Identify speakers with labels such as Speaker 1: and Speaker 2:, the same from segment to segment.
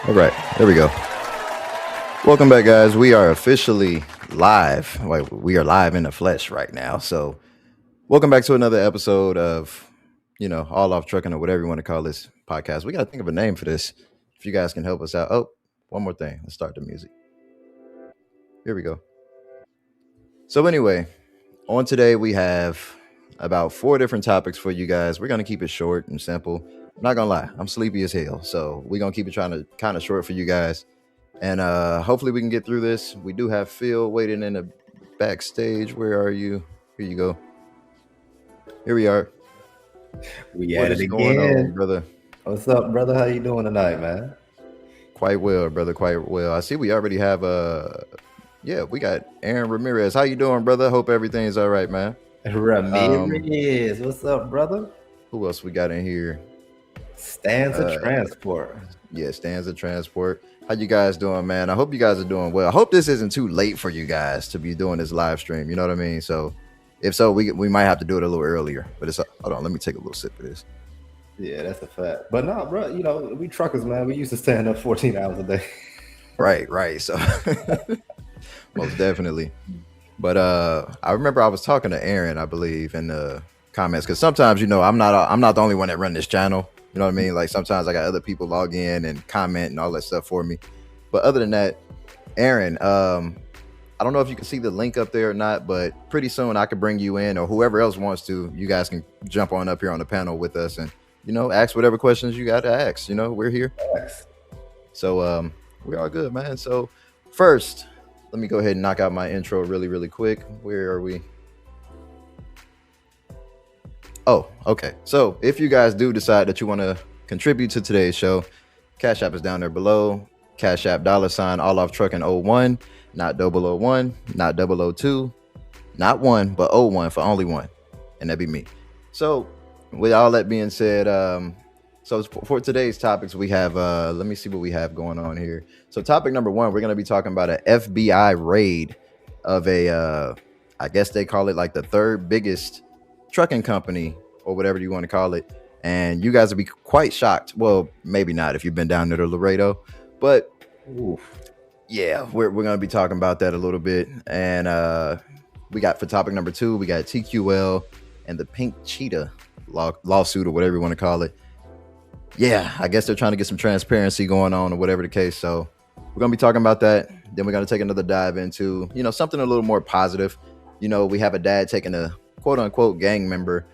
Speaker 1: All right, there we go. Welcome back, guys. We are officially live. Like, we are live in the flesh right now. So, welcome back to another episode of, All Off Trucking or whatever you want to call this podcast. We got to think of a name for this. If you guys can help us out. Oh, one more thing. Let's start the music. Here we go. So, anyway, on today we have about 4 different topics for you guys. We're gonna keep it short and simple. I'm not gonna lie, I'm sleepy as hell, so we're gonna keep it trying to kind of short for you guys, and hopefully we can get through this. We do have Phil waiting in the backstage. Where are you? Here you go. Here we are.
Speaker 2: We
Speaker 1: What
Speaker 2: at
Speaker 1: is
Speaker 2: it
Speaker 1: going on,
Speaker 2: again.
Speaker 1: brother?
Speaker 2: What's up, brother? How you doing tonight, man?
Speaker 1: Quite well, brother. Quite well. I see we already have yeah, we got Aaron Ramirez. How you doing, brother? Hope everything's all right, man.
Speaker 2: Ramirez, what's up, brother?
Speaker 1: Who else we got in here?
Speaker 2: Stanza Transport.
Speaker 1: Yeah, Stanza Transport. How you guys doing, man? I hope you guys are doing well. I hope this isn't too late for you guys to be doing this live stream. You know what I mean? So, if so, we might have to do it a little earlier. But it's hold on, let me take a little sip of this.
Speaker 2: Yeah, that's a fact. But no, bro, we truckers, man. We used to stand up 14 hours a day.
Speaker 1: Right. So, most definitely. But I remember I was talking to Aaron, I believe, in the comments, because sometimes I'm not the only one that run this channel. You know what I mean? Like sometimes I got other people log in and comment and all that stuff for me. But other than that, Aaron, I don't know if you can see the link up there or not, but pretty soon I could bring you in, or whoever else wants to. You guys can jump on up here on the panel with us and ask whatever questions you got to ask. We're here.
Speaker 2: Yes.
Speaker 1: So we're all good, man. So first, let me go ahead and knock out my intro really, really quick. Where are we? Oh, okay. So if you guys do decide that you want to contribute to today's show, Cash App is down there below. Cash App $ all off trucking 01, not 001, not 002, not 1, but 01 for only 1. And that'd be me. So with all that being said, so for today's topics, we have, let me see what we have going on here. So topic number 1, we're going to be talking about an FBI raid of a, I guess they call it like the 3rd biggest trucking company or whatever you want to call it. And you guys will be quite shocked. Well, maybe not if you've been down there to Laredo, but yeah, we're going to be talking about that a little bit. And we got for topic number 2, we got TQL and the Pink Cheetah lawsuit or whatever you want to call it. Yeah, I guess they're trying to get some transparency going on or whatever the case. So we're going to be talking about that. Then we're going to take another dive into, something a little more positive. We have a dad taking a quote unquote gang member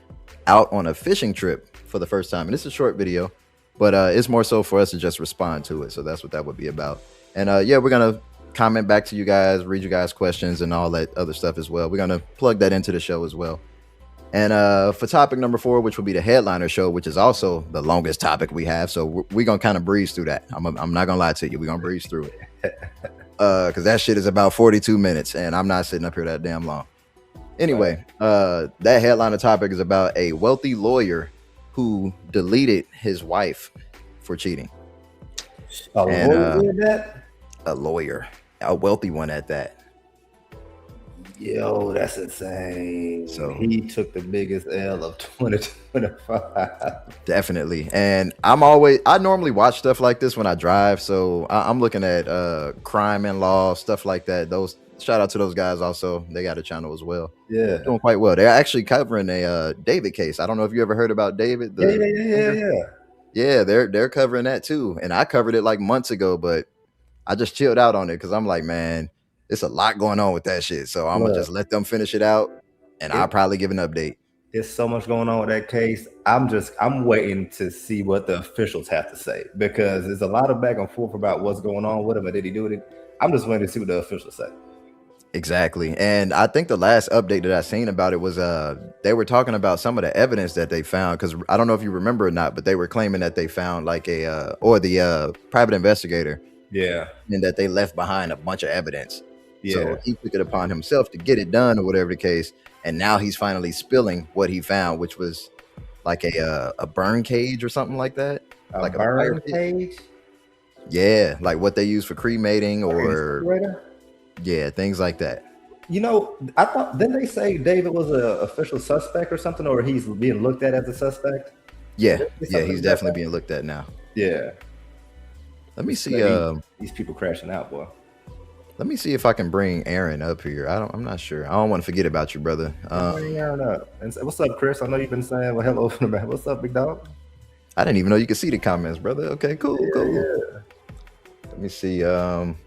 Speaker 1: out on a fishing trip for the first time. And it's a short video, but it's more so for us to just respond to it. So that's what that would be about. And yeah, we're going to comment back to you guys, read you guys' questions and all that other stuff as well. We're going to plug that into the show as well. And for topic number 4, which will be the headliner show, which is also the longest topic we have. So we're going to kind of breeze through that. I'm not going to lie to you. We're going to breeze through it. Because that shit is about 42 minutes and I'm not sitting up here that damn long. Anyway, that headliner topic is about a wealthy lawyer who deleted his wife for cheating.
Speaker 2: A lawyer did that?
Speaker 1: A lawyer, a wealthy one at that.
Speaker 2: Yo, that's insane.
Speaker 1: So
Speaker 2: he took the biggest L of 2025.
Speaker 1: Definitely. And I normally watch stuff like this when I drive. So I'm looking at crime and law, stuff like that. Shout out to those guys also. They got a channel as well.
Speaker 2: Yeah.
Speaker 1: Doing quite well. They're actually covering a David case. I don't know if you ever heard about David. Yeah, they're covering that too. And I covered it like months ago, but I just chilled out on it because I'm like, man, it's a lot going on with that shit. So I'm going to just let them finish it out and I'll probably give an update.
Speaker 2: There's so much going on with that case. I'm waiting to see what the officials have to say because there's a lot of back and forth about what's going on with him and did he do it. I'm just waiting to see what the officials say.
Speaker 1: Exactly. And I think the last update that I seen about it was they were talking about some of the evidence that they found, because I don't know if you remember or not, but they were claiming that they found like the private investigator.
Speaker 2: Yeah.
Speaker 1: And that they left behind a bunch of evidence.
Speaker 2: Yeah.
Speaker 1: So he took it upon himself to get it done or whatever the case. And now he's finally spilling what he found, which was like a burn cage or something like that.
Speaker 2: Like a burn cage?
Speaker 1: Yeah, like what they use for cremating or yeah, things like that.
Speaker 2: I thought, didn't they say David was an official suspect or something, or he's being looked at as a suspect?
Speaker 1: Yeah, he's definitely being looked at now.
Speaker 2: Yeah.
Speaker 1: Let me see.
Speaker 2: These people crashing out, boy.
Speaker 1: Let me see if I can bring Aaron up here. I'm not sure. I don't want to forget about you, brother.
Speaker 2: Bring Aaron up. And say, what's up, Chris? I know you've been saying well, hello from the back. What's up, big dog?
Speaker 1: I didn't even know you could see the comments, brother. Okay, cool.
Speaker 2: Yeah.
Speaker 1: Let me see. God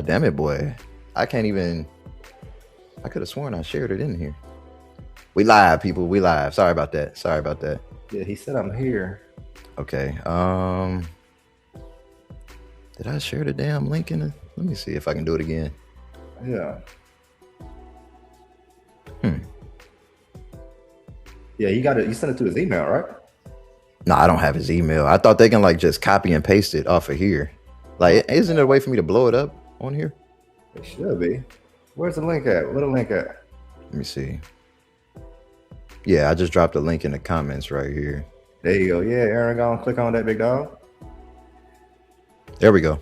Speaker 1: damn it, boy. I can't even. I could have sworn I shared it in here. We live, people. We live. Sorry about that.
Speaker 2: Yeah, he said I'm here.
Speaker 1: Okay. Did I share the damn link in it? Let me see if I can do it again.
Speaker 2: Yeah. Yeah, you got it. You sent it to his email, right?
Speaker 1: No, I don't have his email. I thought they can like just copy and paste it off of here. Like, isn't there a way for me to blow it up on here?
Speaker 2: It should be. Where's the link at? Where the link at?
Speaker 1: Let me see. Yeah, I just dropped a link in the comments right here.
Speaker 2: There you go. Yeah, Aaron, go and click on that, big dog.
Speaker 1: There we go.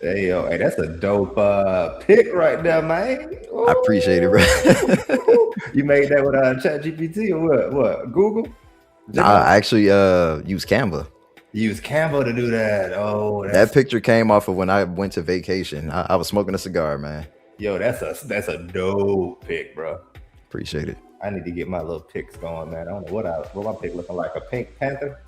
Speaker 2: There you go. Hey, that's a dope pick right there, man. Ooh.
Speaker 1: I appreciate it, bro.
Speaker 2: You made that with ChatGPT or what? Google?
Speaker 1: Nah, I actually use Canva.
Speaker 2: You use Canva to do that. Oh,
Speaker 1: that picture came off of when I went to vacation. I was smoking a cigar, man.
Speaker 2: Yo, that's a dope pick, bro.
Speaker 1: Appreciate it.
Speaker 2: I need to get my little picks going, man. I don't know what my pick looking like. A Pink Panther?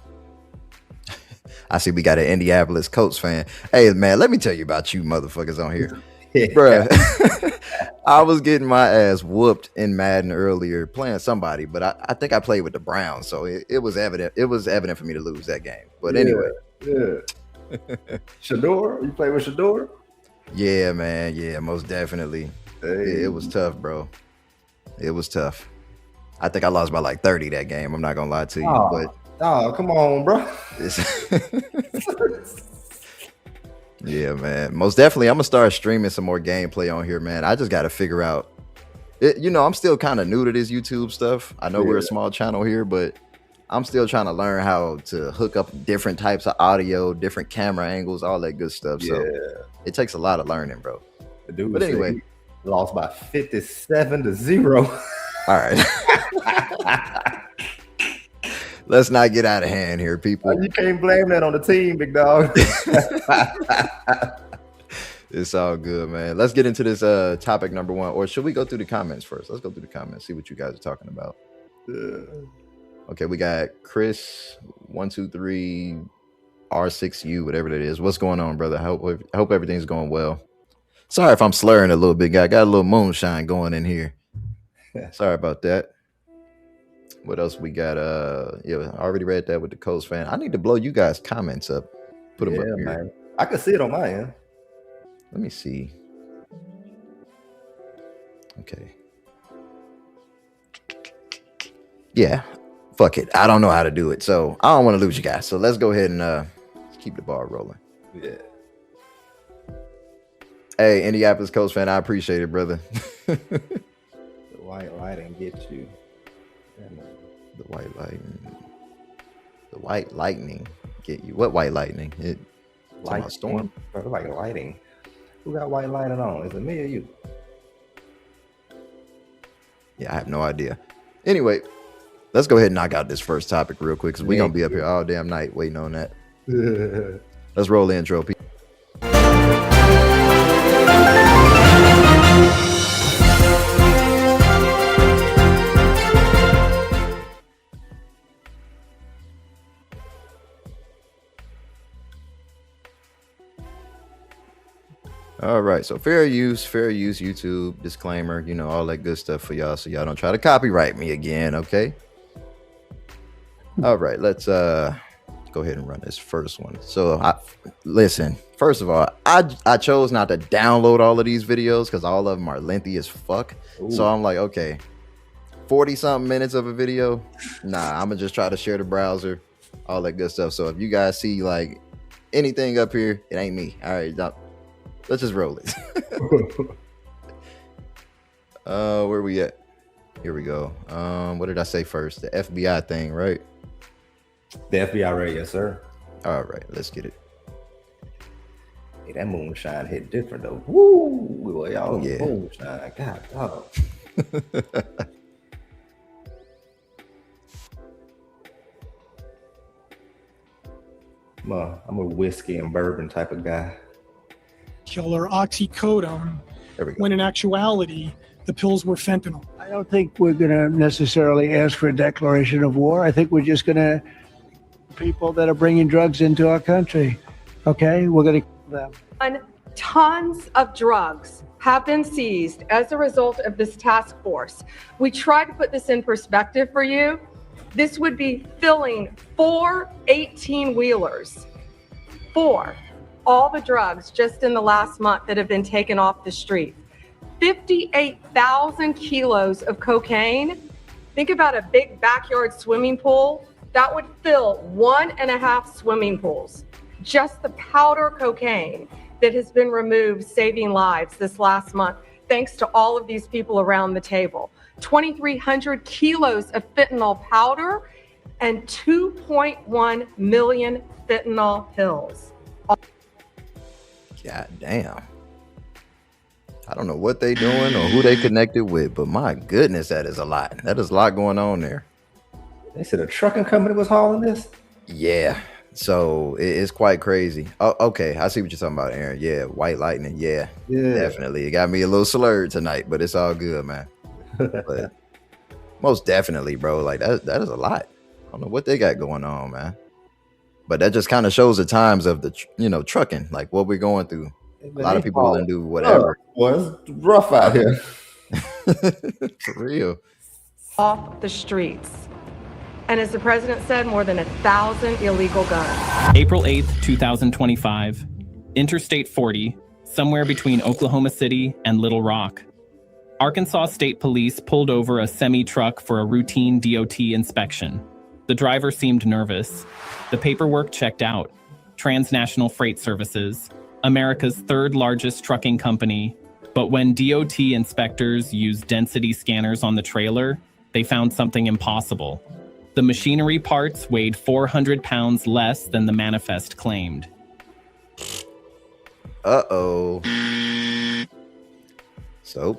Speaker 1: I see we got an Indianapolis Colts fan. Hey, man, let me tell you about you motherfuckers on here. Bruh, I was getting my ass whooped in Madden earlier playing somebody, but I think I played with the Browns, so it was evident. It was evident for me to lose that game. But anyway.
Speaker 2: Yeah. Shador? You play with Shador?
Speaker 1: Yeah, man. Yeah, most definitely. Hey. It was tough, bro. It was tough. I think I lost by like 30 that game. I'm not gonna lie to you, but
Speaker 2: come on, bro.
Speaker 1: Yeah, man. Most definitely, I'm gonna start streaming some more gameplay on here, man. I just gotta figure out. I'm still kind of new to this YouTube stuff. I know we're a small channel here, but I'm still trying to learn how to hook up different types of audio, different camera angles, all that good stuff. Yeah. So it takes a lot of learning, bro.
Speaker 2: But anyway, lost by 57-0.
Speaker 1: All right. Let's not get out of hand here, people.
Speaker 2: You can't blame that on the team, big dog.
Speaker 1: It's all good, man. Let's get into this topic number one. Or should we go through the comments first? Let's go through the comments, see what you guys are talking about. Okay, we got Chris 123 R6U, whatever that is. What's going on, brother? I hope everything's going well. Sorry if I'm slurring a little bit, guy. Got a little moonshine going in here. Sorry about that. What else we got? I already read that with the Colts fan. I need to blow you guys' comments up. Put them up here.
Speaker 2: Man. I can see it on my end.
Speaker 1: Let me see. Okay. Yeah. Fuck it. I don't know how to do it, so I don't want to lose you guys. So let's go ahead and keep the ball rolling.
Speaker 2: Yeah.
Speaker 1: Hey, Indianapolis Colts fan, I appreciate it, brother.
Speaker 2: The white lighting gets you.
Speaker 1: The white lightning get you. What white lightning?
Speaker 2: Light storm? Like lighting. Who got white lighting on? Is it me or you?
Speaker 1: Yeah, I have no idea. Anyway, let's go ahead and knock out this first topic real quick because we're going to be up here all damn night waiting on that. Let's roll the intro, people. All right, so fair use YouTube disclaimer, all that good stuff for y'all, so y'all don't try to copyright me again, okay? All right, let's go ahead and run this first one. So listen, first of all, I chose not to download all of these videos because all of them are lengthy as fuck. Ooh. So I'm like, okay, 40 something minutes of a video, nah, I'm gonna just try to share the browser, all that good stuff. So if you guys see like anything up here, it ain't me. All right, let's just roll it. Where we at? Here we go. What did I say first? The FBI thing, right?
Speaker 2: The FBI, right? Yes, sir.
Speaker 1: All right, let's get it.
Speaker 2: Hey, that moonshine hit different though. Woo! Y'all, yeah. Moonshine. God, dog. I'm a whiskey and bourbon type of guy.
Speaker 3: Killer oxycodone,
Speaker 1: There we go.
Speaker 3: when in actuality, the pills were fentanyl.
Speaker 4: I don't think we're going to necessarily ask for a declaration of war. I think we're just going to people that are bringing drugs into our country. Okay, we're going to kill them.
Speaker 5: Tons of drugs have been seized as a result of this task force. We tried to put this in perspective for you. This would be filling 4 18-wheelers. 4. All the drugs just in the last month that have been taken off the street. 58,000 kilos of cocaine. Think about a big backyard swimming pool. That would fill 1.5 swimming pools. Just the powder cocaine that has been removed, saving lives this last month, thanks to all of these people around the table. 2,300 kilos of fentanyl powder and 2.1 million fentanyl pills.
Speaker 1: God damn. I don't know what they doing or who they connected with, but my goodness, that is a lot. That is a lot going on there.
Speaker 2: They said a trucking company was hauling this?
Speaker 1: Yeah. So it's quite crazy. Oh, okay. I see what you're talking about, Aaron. Yeah. White lightning. Yeah. Definitely. It got me a little slurred tonight, but it's all good, man. But most definitely, bro. Like that is a lot. I don't know what they got going on, man. But that just kind of shows the times of the, trucking, like what we're going through. A lot of people didn't do whatever.
Speaker 2: Well, it's rough out here.
Speaker 1: For real.
Speaker 5: Off the streets. And as the president said, more than 1,000 illegal guns.
Speaker 6: April 8th, 2025, Interstate 40, somewhere between Oklahoma City and Little Rock. Arkansas State Police pulled over a semi-truck for a routine DOT inspection. The driver seemed nervous. The paperwork checked out. Transnational Freight Services, America's third largest trucking company. But when DOT inspectors used density scanners on the trailer, they found something impossible. The machinery parts weighed 400 pounds less than the manifest claimed.
Speaker 1: Uh-oh. So,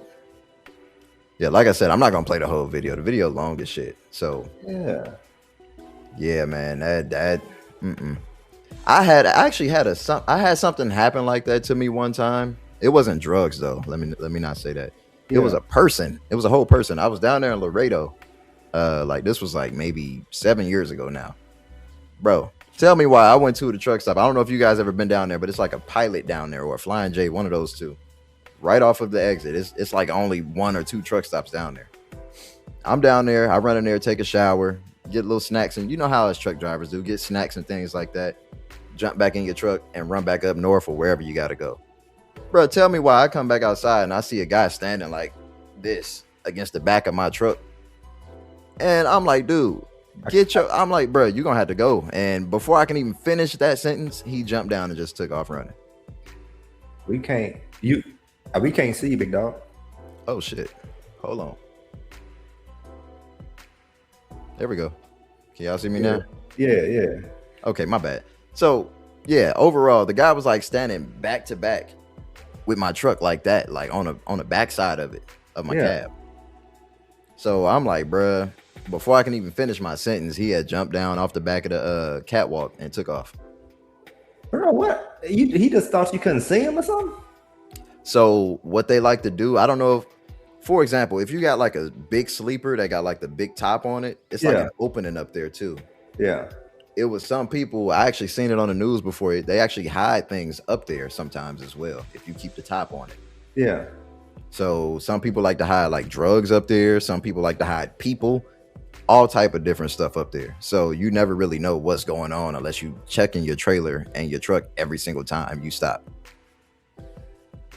Speaker 1: yeah, like I said, I'm not going to play the whole video. The video long as shit. So, yeah, man, I had something happen like that to me one time. It wasn't drugs though. Let me not say that. It was a person. It was a whole person. I was down there in Laredo. Like this was like maybe 7 years ago now. Bro, tell me why I went to the truck stop. I don't know if you guys ever been down there, but it's like a Pilot down there or a Flying J, one of those two. Right off of the exit. It's like only 1 or 2 truck stops down there. I'm down there. I run in there, take a shower, get little snacks, and you know how us truck drivers do, get snacks and things like that. Jump back in your truck and run back up north or wherever you got to go. Bro, tell me why I come back outside and I see a guy standing like this against the back of my truck. And I'm like, dude, I'm like, bro, you're going to have to go. And before I can even finish that sentence, he jumped down and just took off running.
Speaker 2: We can't see you, big dog.
Speaker 1: Oh, shit. Hold on. There we go. Can y'all see me now?
Speaker 2: Yeah.
Speaker 1: Okay, my bad. So, yeah, overall, the guy was like standing back to back with my truck like that, like on the back side of my cab. So I'm like, bruh, before I can even finish my sentence, he had jumped down off the back of the catwalk and took off.
Speaker 2: Bro, what? He just thought you couldn't see him or something?
Speaker 1: So what they like to do, I don't know if, for example, if you got like a big sleeper that got like the big top on it, it's like an opening up there too.
Speaker 2: Yeah.
Speaker 1: It was some people, I actually seen it on the news before, they actually hide things up there sometimes as well, if you keep the top on it.
Speaker 2: Yeah.
Speaker 1: So some people like to hide like drugs up there. Some people like to hide people, all type of different stuff up there. So you never really know what's going on unless you check in your trailer and your truck every single time you stop.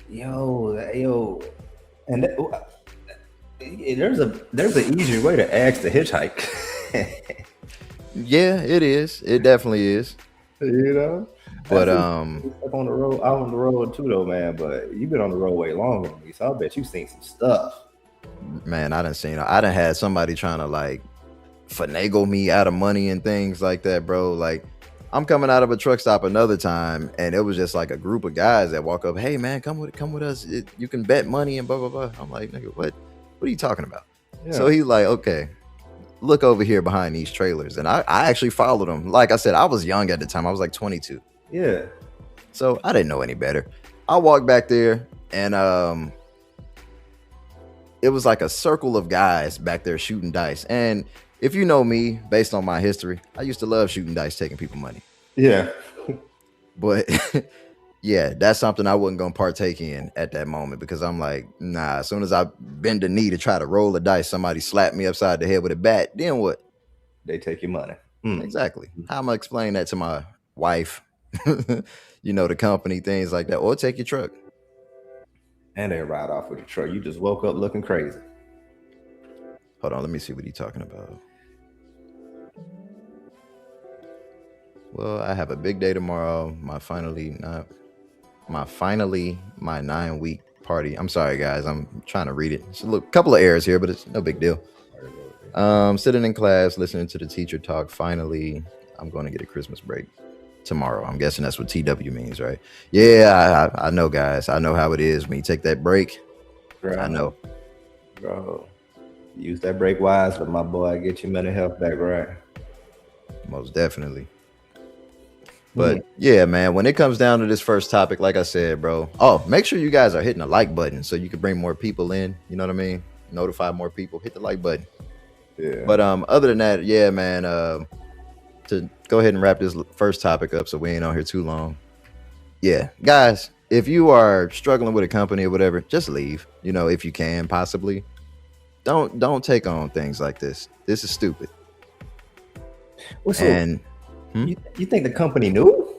Speaker 2: Yo. And there's an easier way to ask to hitchhike.
Speaker 1: Yeah, it is. It definitely is.
Speaker 2: You know?
Speaker 1: But
Speaker 2: up on the road, out on the road too though, man. But you've been on the road way longer than me, so I bet you've seen some stuff.
Speaker 1: Man, I done had somebody trying to like finagle me out of money and things like that, bro. Like I'm coming out of a truck stop another time, and it was just like a group of guys that walk up, hey man, come with us. You can bet money and blah blah blah. I'm like, nigga, what are you talking about? Yeah. So he's like, okay. look over here behind these trailers. And I actually followed them. Like I said, I was young at the time. I was like 22.
Speaker 2: Yeah.
Speaker 1: So I didn't know any better. I walked back there, and it was like a circle of guys back there shooting dice. And if you know me, based on my history, I used to love shooting dice, taking people money.
Speaker 2: Yeah.
Speaker 1: But yeah, that's something I wasn't going to partake in at that moment, because I'm like, nah, as soon as I bend the knee to try to roll the dice, somebody slapped me upside the head with a bat. Then what?
Speaker 2: They take your money.
Speaker 1: Exactly. How am I explain that to my wife? You know, the company, things like that, or take your truck.
Speaker 2: And they ride off with the truck. You just woke up looking crazy.
Speaker 1: Hold on, let me see what he's talking about. Well, I have a big day tomorrow. My 9-week party. I'm sorry, guys. I'm trying to read it. It's a couple of errors here, but it's no big deal. Sitting in class, listening to the teacher talk. Finally, I'm going to get a Christmas break tomorrow. I'm guessing that's what TW means, right? Yeah, I know, guys. I know how it is when you take that break.
Speaker 2: Bro,
Speaker 1: I know.
Speaker 2: Bro, use that break wisely, my boy. Get your mental health back right.
Speaker 1: Most definitely. But yeah, man, when it comes down to this first topic, like I said, bro, make sure you guys are hitting the like button so you can bring more people in. You know what I mean? Notify more people. Hit the like button.
Speaker 2: Yeah.
Speaker 1: But other than that, yeah, man, to go ahead and wrap this first topic up so we ain't on here too long. Yeah, guys, if you are struggling with a company or whatever, just leave. You know, if you can possibly. Don't take on things like this. This is stupid.
Speaker 2: You think the company knew?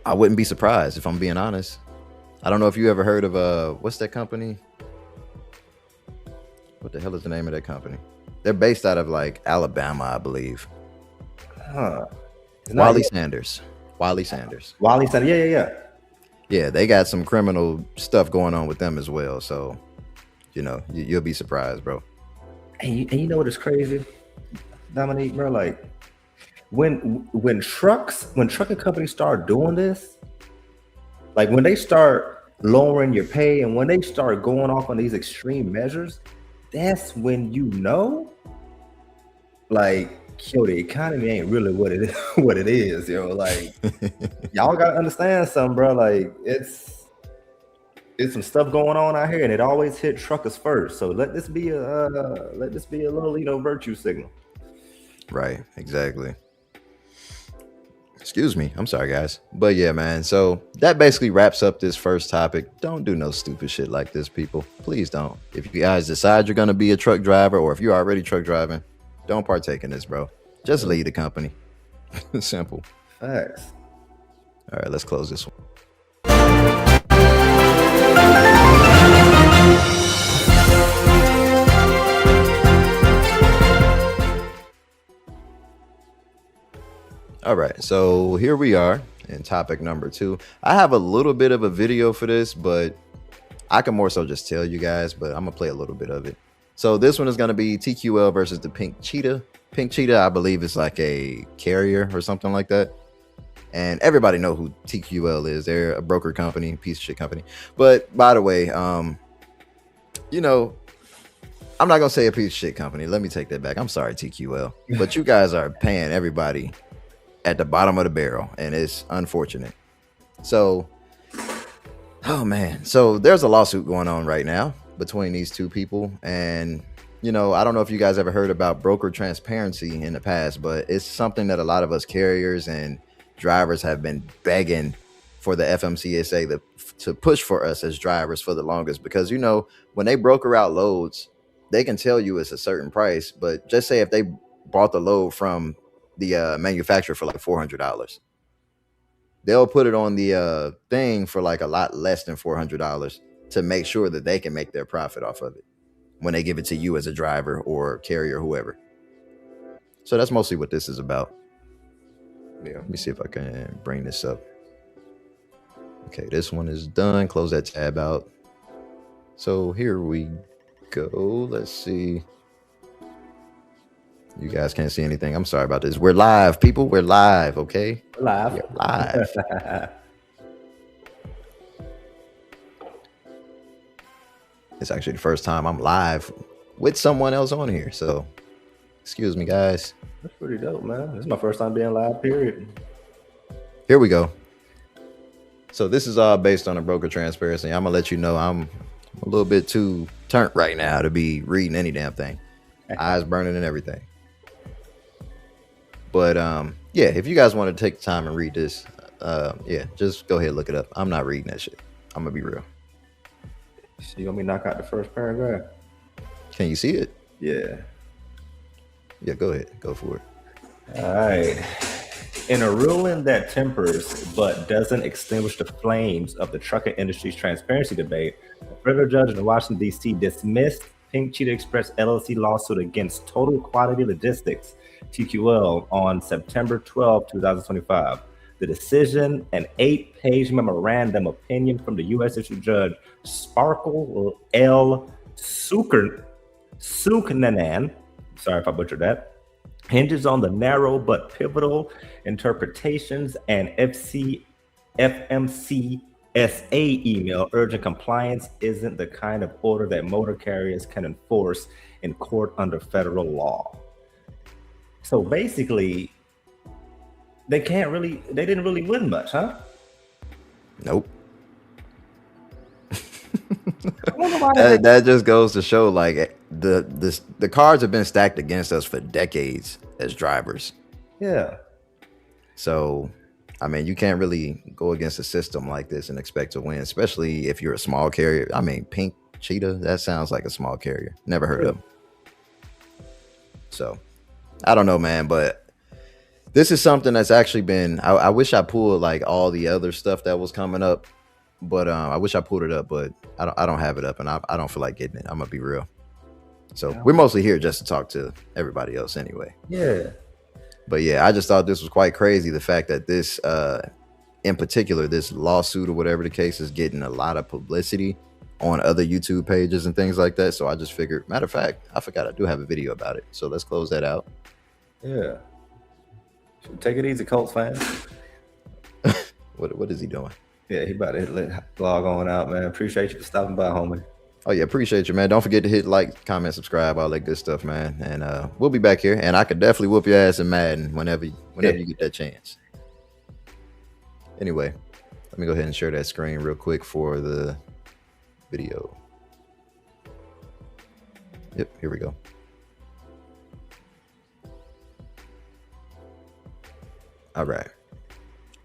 Speaker 1: I wouldn't be surprised, if I'm being honest. I don't know if you ever heard of what's that company? What the hell is the name of that company? They're based out of like Alabama, I believe. Wally Sanders. Yeah. Yeah, they got some criminal stuff going on with them as well. So, you know, you'll be surprised, bro.
Speaker 2: And you know what is crazy, Dominique, bro? Like when trucking companies start doing this, like when they start lowering your pay and when they start going off on these extreme measures, that's when you know, like, yo, the economy ain't really what it is, yo. Like, y'all gotta understand something, bro. Like, it's some stuff going on out here, and it always hit truckers first. So let this be a little, you know, virtue signal.
Speaker 1: Right, exactly. Excuse me. I'm sorry, guys. But yeah, man. So that basically wraps up this first topic. Don't do no stupid shit like this, people. Please don't. If you guys decide you're going to be a truck driver, or if you're already truck driving, don't partake in this, bro. Just leave the company. Simple.
Speaker 2: Facts.
Speaker 1: All right, let's close this one. All right, so here we are in topic number 2. I have a little bit of a video for this, but I can more so just tell you guys, but I'm gonna play a little bit of it. So this one is gonna be TQL versus the Pink Cheetah. Pink Cheetah, I believe, is like a carrier or something like that. And everybody know who TQL is. They're a broker company, piece of shit company. But by the way, you know, I'm not gonna say a piece of shit company. Let me take that back. I'm sorry, TQL, but you guys are paying everybody at the bottom of the barrel, and it's unfortunate. So, oh man, so there's a lawsuit going on right now between these two people, and you know, I don't know if you guys ever heard about broker transparency in the past, but it's something that a lot of us carriers and drivers have been begging for the FMCSA to push for us as drivers for the longest, because you know, when they broker out loads, they can tell you it's a certain price, but just say if they bought the load from the manufacturer for like $400, they'll put it on the thing for like a lot less than $400 to make sure that they can make their profit off of it when they give it to you as a driver or carrier, whoever. So that's mostly what this is about. Yeah, let me see if I can bring this up. Okay, this one is done. Close that tab out. So here we go. Let's see. You guys can't see anything. I'm sorry about this. We're live, people. We're live, okay?
Speaker 2: Live.
Speaker 1: We're live. It's actually the first time I'm live with someone else on here. So excuse me, guys.
Speaker 2: That's pretty dope, man. This is my first time being live, period.
Speaker 1: Here we go. So this is all based on a broker transparency. I'm gonna let you know I'm a little bit too turnt right now to be reading any damn thing. Eyes burning and everything. But yeah, if you guys want to take the time and read this, yeah, just go ahead and look it up. I'm not reading that shit. I'm gonna be real.
Speaker 2: So you want me to knock out the first paragraph?
Speaker 1: Can you see it?
Speaker 2: Yeah.
Speaker 1: Yeah, go ahead. Go for it.
Speaker 2: All right. In a ruling that tempers but doesn't extinguish the flames of the trucking industry's transparency debate, a federal judge in Washington, D.C. dismissed Pink Cheetah Express LLC lawsuit against Total Quality Logistics, TQL, on September 12, 2025. The decision, an 8-page memorandum opinion from the U.S. District Judge Sparkle L. Suknanan, sorry if I butchered that, hinges on the narrow but pivotal interpretations and FMCSA email urging compliance isn't the kind of order that motor carriers can enforce in court under federal law. So basically, they didn't really win much, huh?
Speaker 1: Nope. That just goes to show, like, the cards have been stacked against us for decades as drivers.
Speaker 2: Yeah.
Speaker 1: So, I mean, you can't really go against a system like this and expect to win, especially if you're a small carrier. I mean, Pink Cheetah, that sounds like a small carrier. Never heard of them. So, I don't know, man, but this is something that's actually been, I wish I pulled like all the other stuff that was coming up, but I wish I pulled it up, but I don't have it up, and I don't feel like getting it. I'm gonna be real. So we're mostly here just to talk to everybody else anyway.
Speaker 2: Yeah.
Speaker 1: But yeah, I just thought this was quite crazy. The fact that this, in particular, this lawsuit or whatever the case is getting a lot of publicity on other YouTube pages and things like that. So I just figured, matter of fact, I forgot I do have a video about it. So let's close that out.
Speaker 2: Yeah. Take it easy, Colts fans.
Speaker 1: What is he doing?
Speaker 2: Yeah, he about to log on out, man. Appreciate you for stopping by, homie.
Speaker 1: Oh yeah, appreciate you, man. Don't forget to hit like, comment, subscribe, all that good stuff, man. And we'll be back here, and I could definitely whoop your ass in Madden whenever you get that chance. Anyway, let me go ahead and share that screen real quick for the video. Yep, here we go. All right.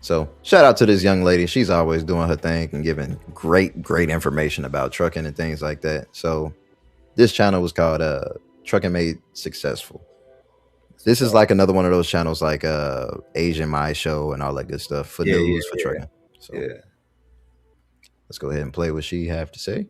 Speaker 1: So shout out to this young lady. She's always doing her thing and giving great information about trucking and things like that. So this channel was called Trucking Made Successful. This is like another one of those channels like Asian My Show and all that good stuff for news, for trucking. So let's go ahead and play what she have to say.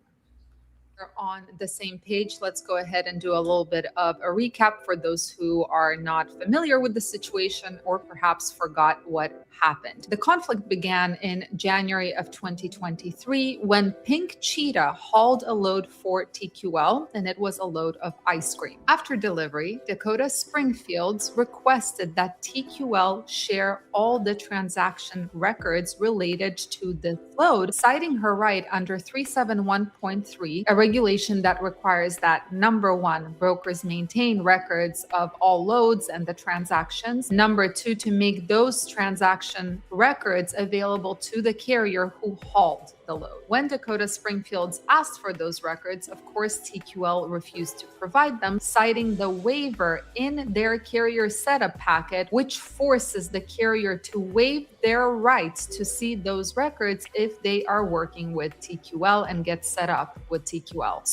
Speaker 7: On the same page, let's go ahead and do a little bit of a recap for those who are not familiar with the situation or perhaps forgot what happened. The conflict began in January of 2023 when Pink Cheetah hauled a load for TQL, and it was a load of ice cream. After delivery, Dakota Springfields requested that TQL share all the transaction records related to the load, citing her right under 371.3, a regulation that requires that, number one, brokers maintain records of all loads and the transactions. Number two, to make those transaction records available to the carrier who hauled the load. When Dakota Springfields asked for those records, of course, TQL refused to provide them, citing the waiver in their carrier setup packet, which forces the carrier to waive their rights to see those records if they are working with TQL and get set up with TQL.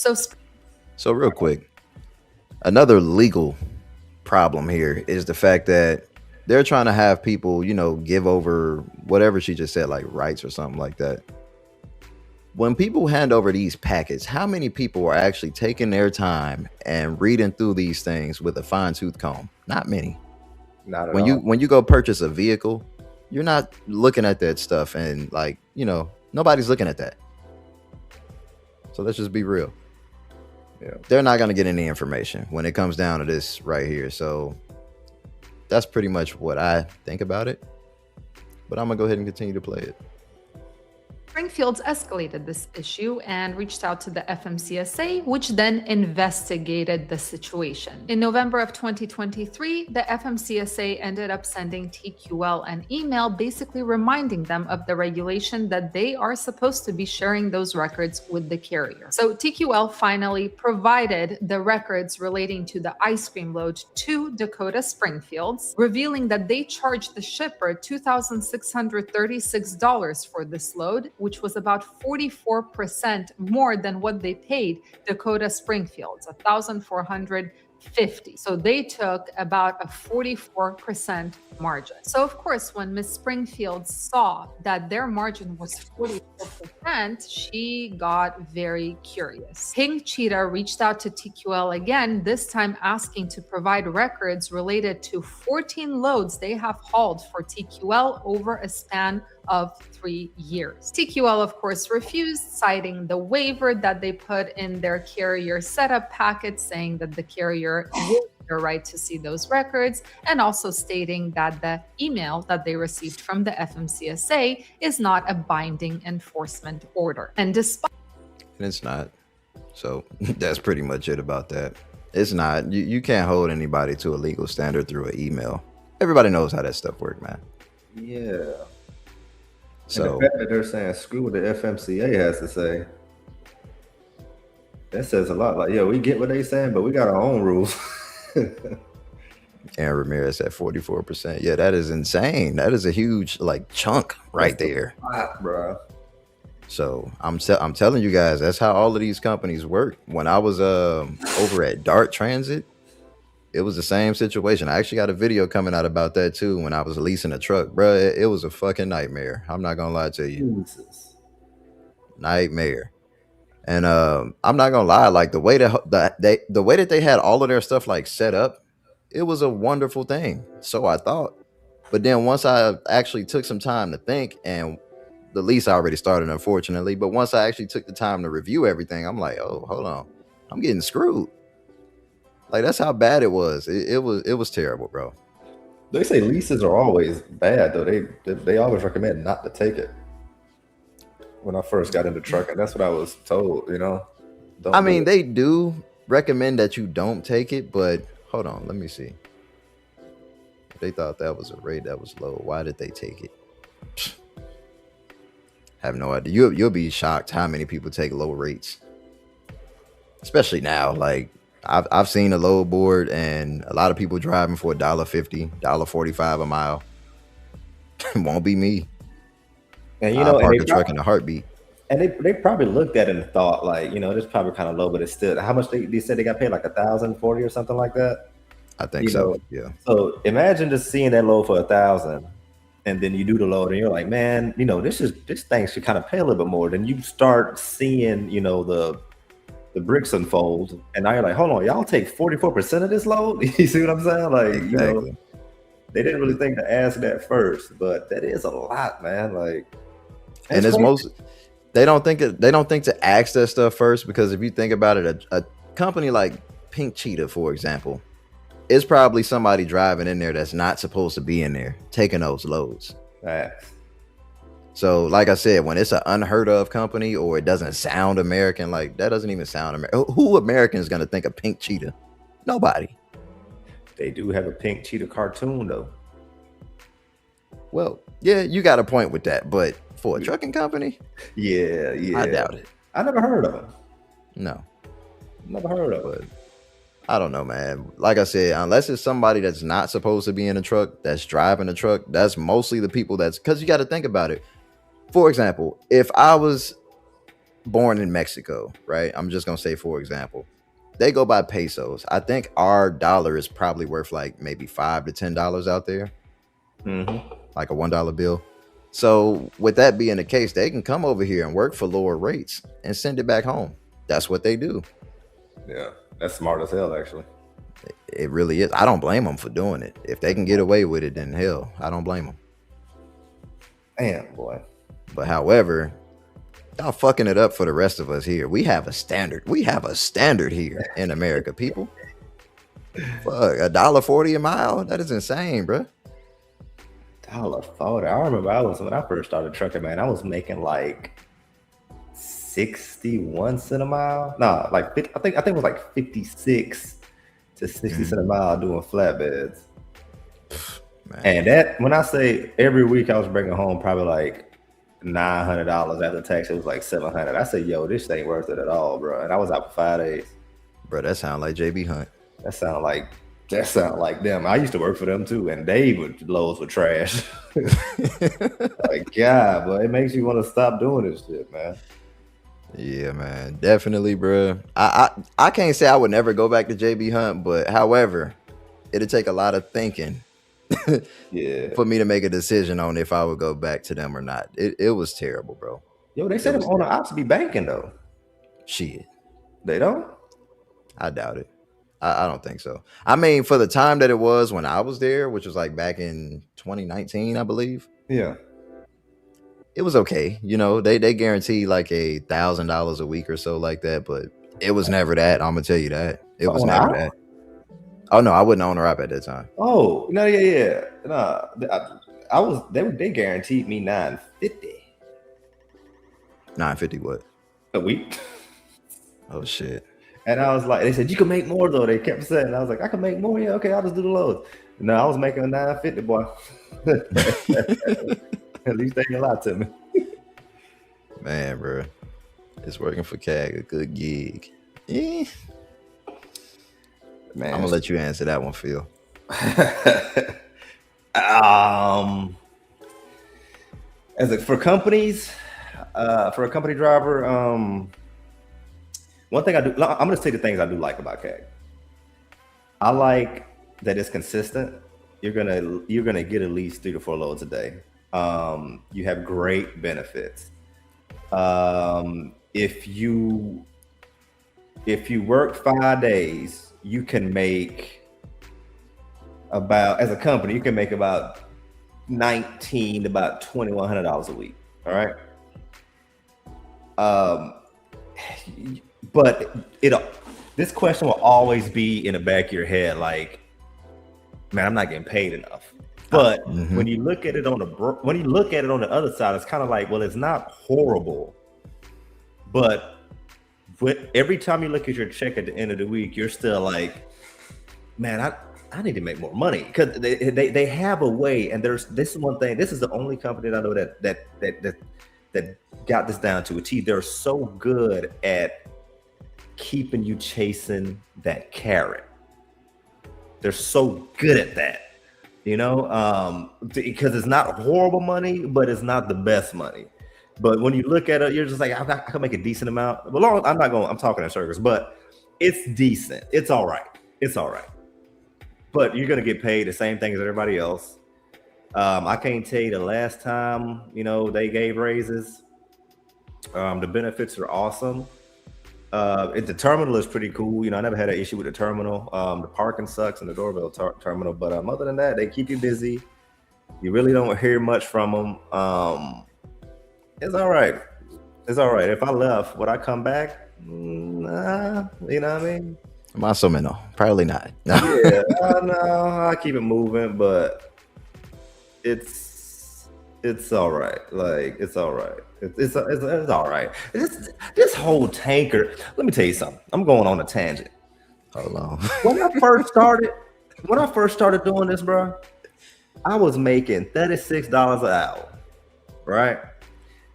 Speaker 7: So
Speaker 1: real quick, another legal problem here is the fact that they're trying to have people, you know, give over whatever she just said, like rights or something like that. When people hand over these packets, how many people are actually taking their time and reading through these things with a fine-tooth comb? Not many.
Speaker 2: Not at all.
Speaker 1: When you go purchase a vehicle, you're not looking at that stuff, and like, you know, nobody's looking at that. So let's just be real. Yeah, they're not going to get any information when it comes down to this right here. So that's pretty much what I think about it. But I'm going to go ahead and continue to play it.
Speaker 7: Springfield's escalated this issue and reached out to the FMCSA, which then investigated the situation. In November of 2023, the FMCSA ended up sending TQL an email basically reminding them of the regulation that they are supposed to be sharing those records with the carrier. So TQL finally provided the records relating to the ice cream load to Dakota Springfields, revealing that they charged the shipper $2,636 for this load, which was about 44% more than what they paid Dakota Springfields, $1,450. So they took about a 44% margin. So of course, when Miss Springfield saw that their margin was 44%, she got very curious. Pink Cheetah reached out to TQL again, this time asking to provide records related to 14 loads they have hauled for TQL over a span of 3 years. TQL, of course, refused, citing the waiver that they put in their carrier setup packet, saying that the carrier would their right to see those records, and also stating that the email that they received from the FMCSA is not a binding enforcement order. And despite
Speaker 1: it's not. So that's pretty much it about that. It's not. You can't hold anybody to a legal standard through an email. Everybody knows how that stuff works, man.
Speaker 2: Yeah.
Speaker 1: So
Speaker 2: and the fact that they're saying screw what the FMCA has to say, that says a lot. Like, yeah, we get what they saying, but we got our own rules.
Speaker 1: And Ramirez at 44%. Yeah, that is insane. That is a huge chunk right there,
Speaker 2: bro.
Speaker 1: So I'm telling you guys, that's how all of these companies work. When I was over at Dart Transit, it was the same situation. I actually got a video coming out about that too. When I was leasing a truck, bro, it was a fucking nightmare. I'm not gonna lie to you.
Speaker 2: Jesus.
Speaker 1: Nightmare. And I'm not gonna lie, like the way that they had all of their stuff set up, it was a wonderful thing. So I thought. But then once I actually took some time to think, and the lease already started, unfortunately, but once I actually took the time to review everything, I'm like, oh, hold on, I'm getting screwed. Like, that's how bad it was. It was terrible, bro.
Speaker 2: They say leases are always bad, though. They always recommend not to take it. When I first got into trucking, that's what I was told,
Speaker 1: I mean, they do recommend that you don't take it, but hold on, let me see. They thought that was a rate that was low. Why did they take it? Have no idea. You'll be shocked how many people take low rates, especially now. Like, I've seen a load board and a lot of people driving for $1.50, $1.45 a mile. It won't be me.
Speaker 2: And
Speaker 1: I'll park the truck in a heartbeat.
Speaker 2: And they probably looked at it and thought, like, this is probably kind of low, but it's still how much they said they got paid, like $1,040 or something like that.
Speaker 1: I think so. Yeah.
Speaker 2: So imagine just seeing that load for $1,000, and then you do the load, and you're like, man, this thing should kind of pay a little bit more. Then you start seeing, the bricks unfold, and now you're like, hold on, y'all take 44% of this load. You see what I'm saying? Like,
Speaker 1: exactly.
Speaker 2: They didn't really think to ask that first, but that is a lot, man. Like,
Speaker 1: and it's they don't think to ask that stuff first, because if you think about it, a company like Pink Cheetah, for example, is probably somebody driving in there that's not supposed to be in there taking those loads.
Speaker 2: Right.
Speaker 1: So, like I said, when it's an unheard of company or it doesn't sound American, like that doesn't even sound American. Who American is going to think of Pink Cheetah? Nobody.
Speaker 2: They do have a Pink Cheetah cartoon, though.
Speaker 1: Well, yeah, you got a point with that, but for a trucking company,
Speaker 2: yeah,
Speaker 1: I doubt it.
Speaker 2: I never heard of them.
Speaker 1: No,
Speaker 2: never heard of it.
Speaker 1: I don't know, man. Like I said, unless it's somebody that's not supposed to be in a truck, that's driving a truck, that's mostly the people because you got to think about it. For example, if I was born in Mexico, right? I'm just going to say, for example, they go by pesos. I think our dollar is probably worth like maybe $5 to $10 out there.
Speaker 2: Mm-hmm.
Speaker 1: Like a $1 bill. So with that being the case, they can come over here and work for lower rates and send it back home. That's what they do.
Speaker 2: Yeah, that's smart as hell, actually.
Speaker 1: It really is. I don't blame them for doing it. If they can get away with it, then hell, I don't blame them.
Speaker 2: Damn, boy.
Speaker 1: But however, y'all fucking it up for the rest of us here. We have a standard. We have a standard here in America, people. Fuck, $1.40 a mile? That is insane, bro.
Speaker 2: $1.40. I remember when I first started trucking, man, I was making like 61 cent a mile. Nah, like 50, I think it was like 56 to 60 cent a mile doing flatbeds. Man. And that, when I say every week I was bringing home probably like $900 after tax, it was like $700. I said, yo, this ain't worth it at all, bro. And I was out for 5 days. Bro, that sound like JB Hunt. That sound like them. I used to work for them too, and loads were trash. Like, God, but it makes you want to stop doing this shit, man. Yeah, man, definitely, bro. I can't say I would never go back to JB Hunt, but however, it'd take a lot of thinking. Yeah, for me to make a decision on if I would go back to them or not. It was terrible, bro. Yo, they said them owner ops be banking though. Shit, they don't. I doubt it. I don't think so. I mean, for the time that it was when I was there, which was like back in 2019, I believe. Yeah. It was okay. You know, they guaranteed like $1,000 a week or so like that, but it was never that. I'm gonna tell you that. It was never that. Oh no, I wouldn't own her up at that time. Oh, no, yeah. No, I was they guaranteed me $950. $950 what? A week. Oh shit. And I was like, they said you can make more though. They kept saying, I was like, I can make more. Yeah, okay, I'll just do the loads. No, I was making a $950, boy. At least they ain't lie to me. Man, bro, it's working for CAG, a good gig. Yeah. Man, I'm gonna let you answer that one, Phil. For companies, for a company driver, one thing I do, I'm going to say the things I do like about CAG. I like that it's consistent. You're gonna get at least 3 to 4 loads a day. You have great benefits. If you work 5 days, you can make about, as a company, you can make about $1,900 to about $2,100 a week. All right. But this question will always be in the back of your head, like, man, I'm not getting paid enough. But when you look at it on the other side, it's kind of like, well, it's not horrible, but every time you look at your check at the end of the week, you're still like, man, I need to make more money, because they have a way. And this is one thing. This is the only company that I know that got this down to a T. They're so good at keeping you chasing that carrot. They're so good at that, you know, because it's not horrible money, but it's not the best money. But when you look at it, you're just like, I can make a decent amount. Well, I'm talking in circles, but it's decent. It's all right. It's all right. But you're going to get paid the same thing as everybody else. I can't tell you the last time, you know, they gave raises. The benefits are awesome. The terminal is pretty cool. You know, I never had an issue with the terminal. The parking sucks in the doorbell terminal, but other than that, they keep you busy. You really don't hear much from them. It's all right. It's all right. If I left, would I come back? Nah, you know what I mean? Más o menos. Probably not. Yeah, no, I keep it moving, but it's all right. Like, it's all right. It's all right. This whole tanker. Let me tell you something. I'm going on a tangent. Hold on. When I first started doing this, bro, I was making $36 an hour. Right.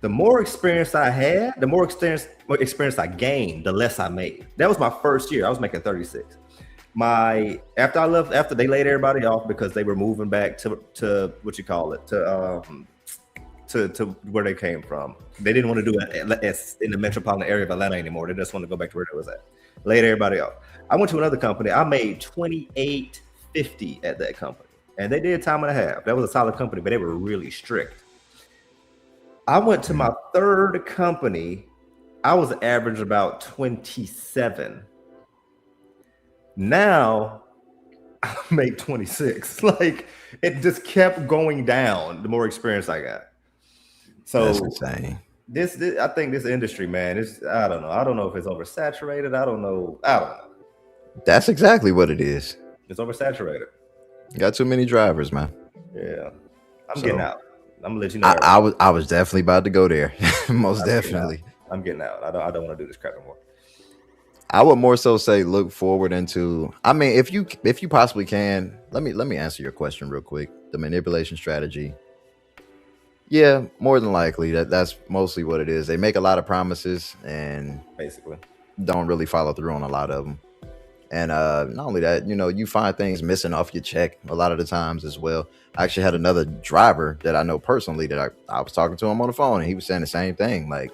Speaker 2: The more experience I had, the more experience I gained, the less I made. That was my first year. I was making 36. After I left, after they laid everybody off because they were moving back to what you call it, to where they came from. They didn't want to do it in the metropolitan area of Atlanta anymore. They just wanted to go back to where they was at. Laid everybody off. I went to another company. I made $28.50 at that company, and they did time and a half. That was a solid company, but they were really strict. I went to my third company. I was average about 27. Now I make 26. Like, it just kept going down the more experience I got. So that's insane. This I think this industry, man, I don't know. I don't know if it's oversaturated. I don't know. That's exactly what it is. It's oversaturated. You got too many drivers, man. Yeah. I'm getting out. I'm gonna let you know. I was definitely about to go there. Most definitely. I'm getting out. I don't want to do this crap anymore.
Speaker 1: I would more so say look forward into. I mean, if you possibly can, let me answer your question real quick. The manipulation strategy. Yeah, more than likely that's mostly what it is. They make a lot of promises and
Speaker 2: Basically,
Speaker 1: don't really follow through on a lot of them. And not only that, you find things missing off your check a lot of the times as well. I actually had another driver that I know personally that I was talking to him on the phone, and he was saying the same thing. Like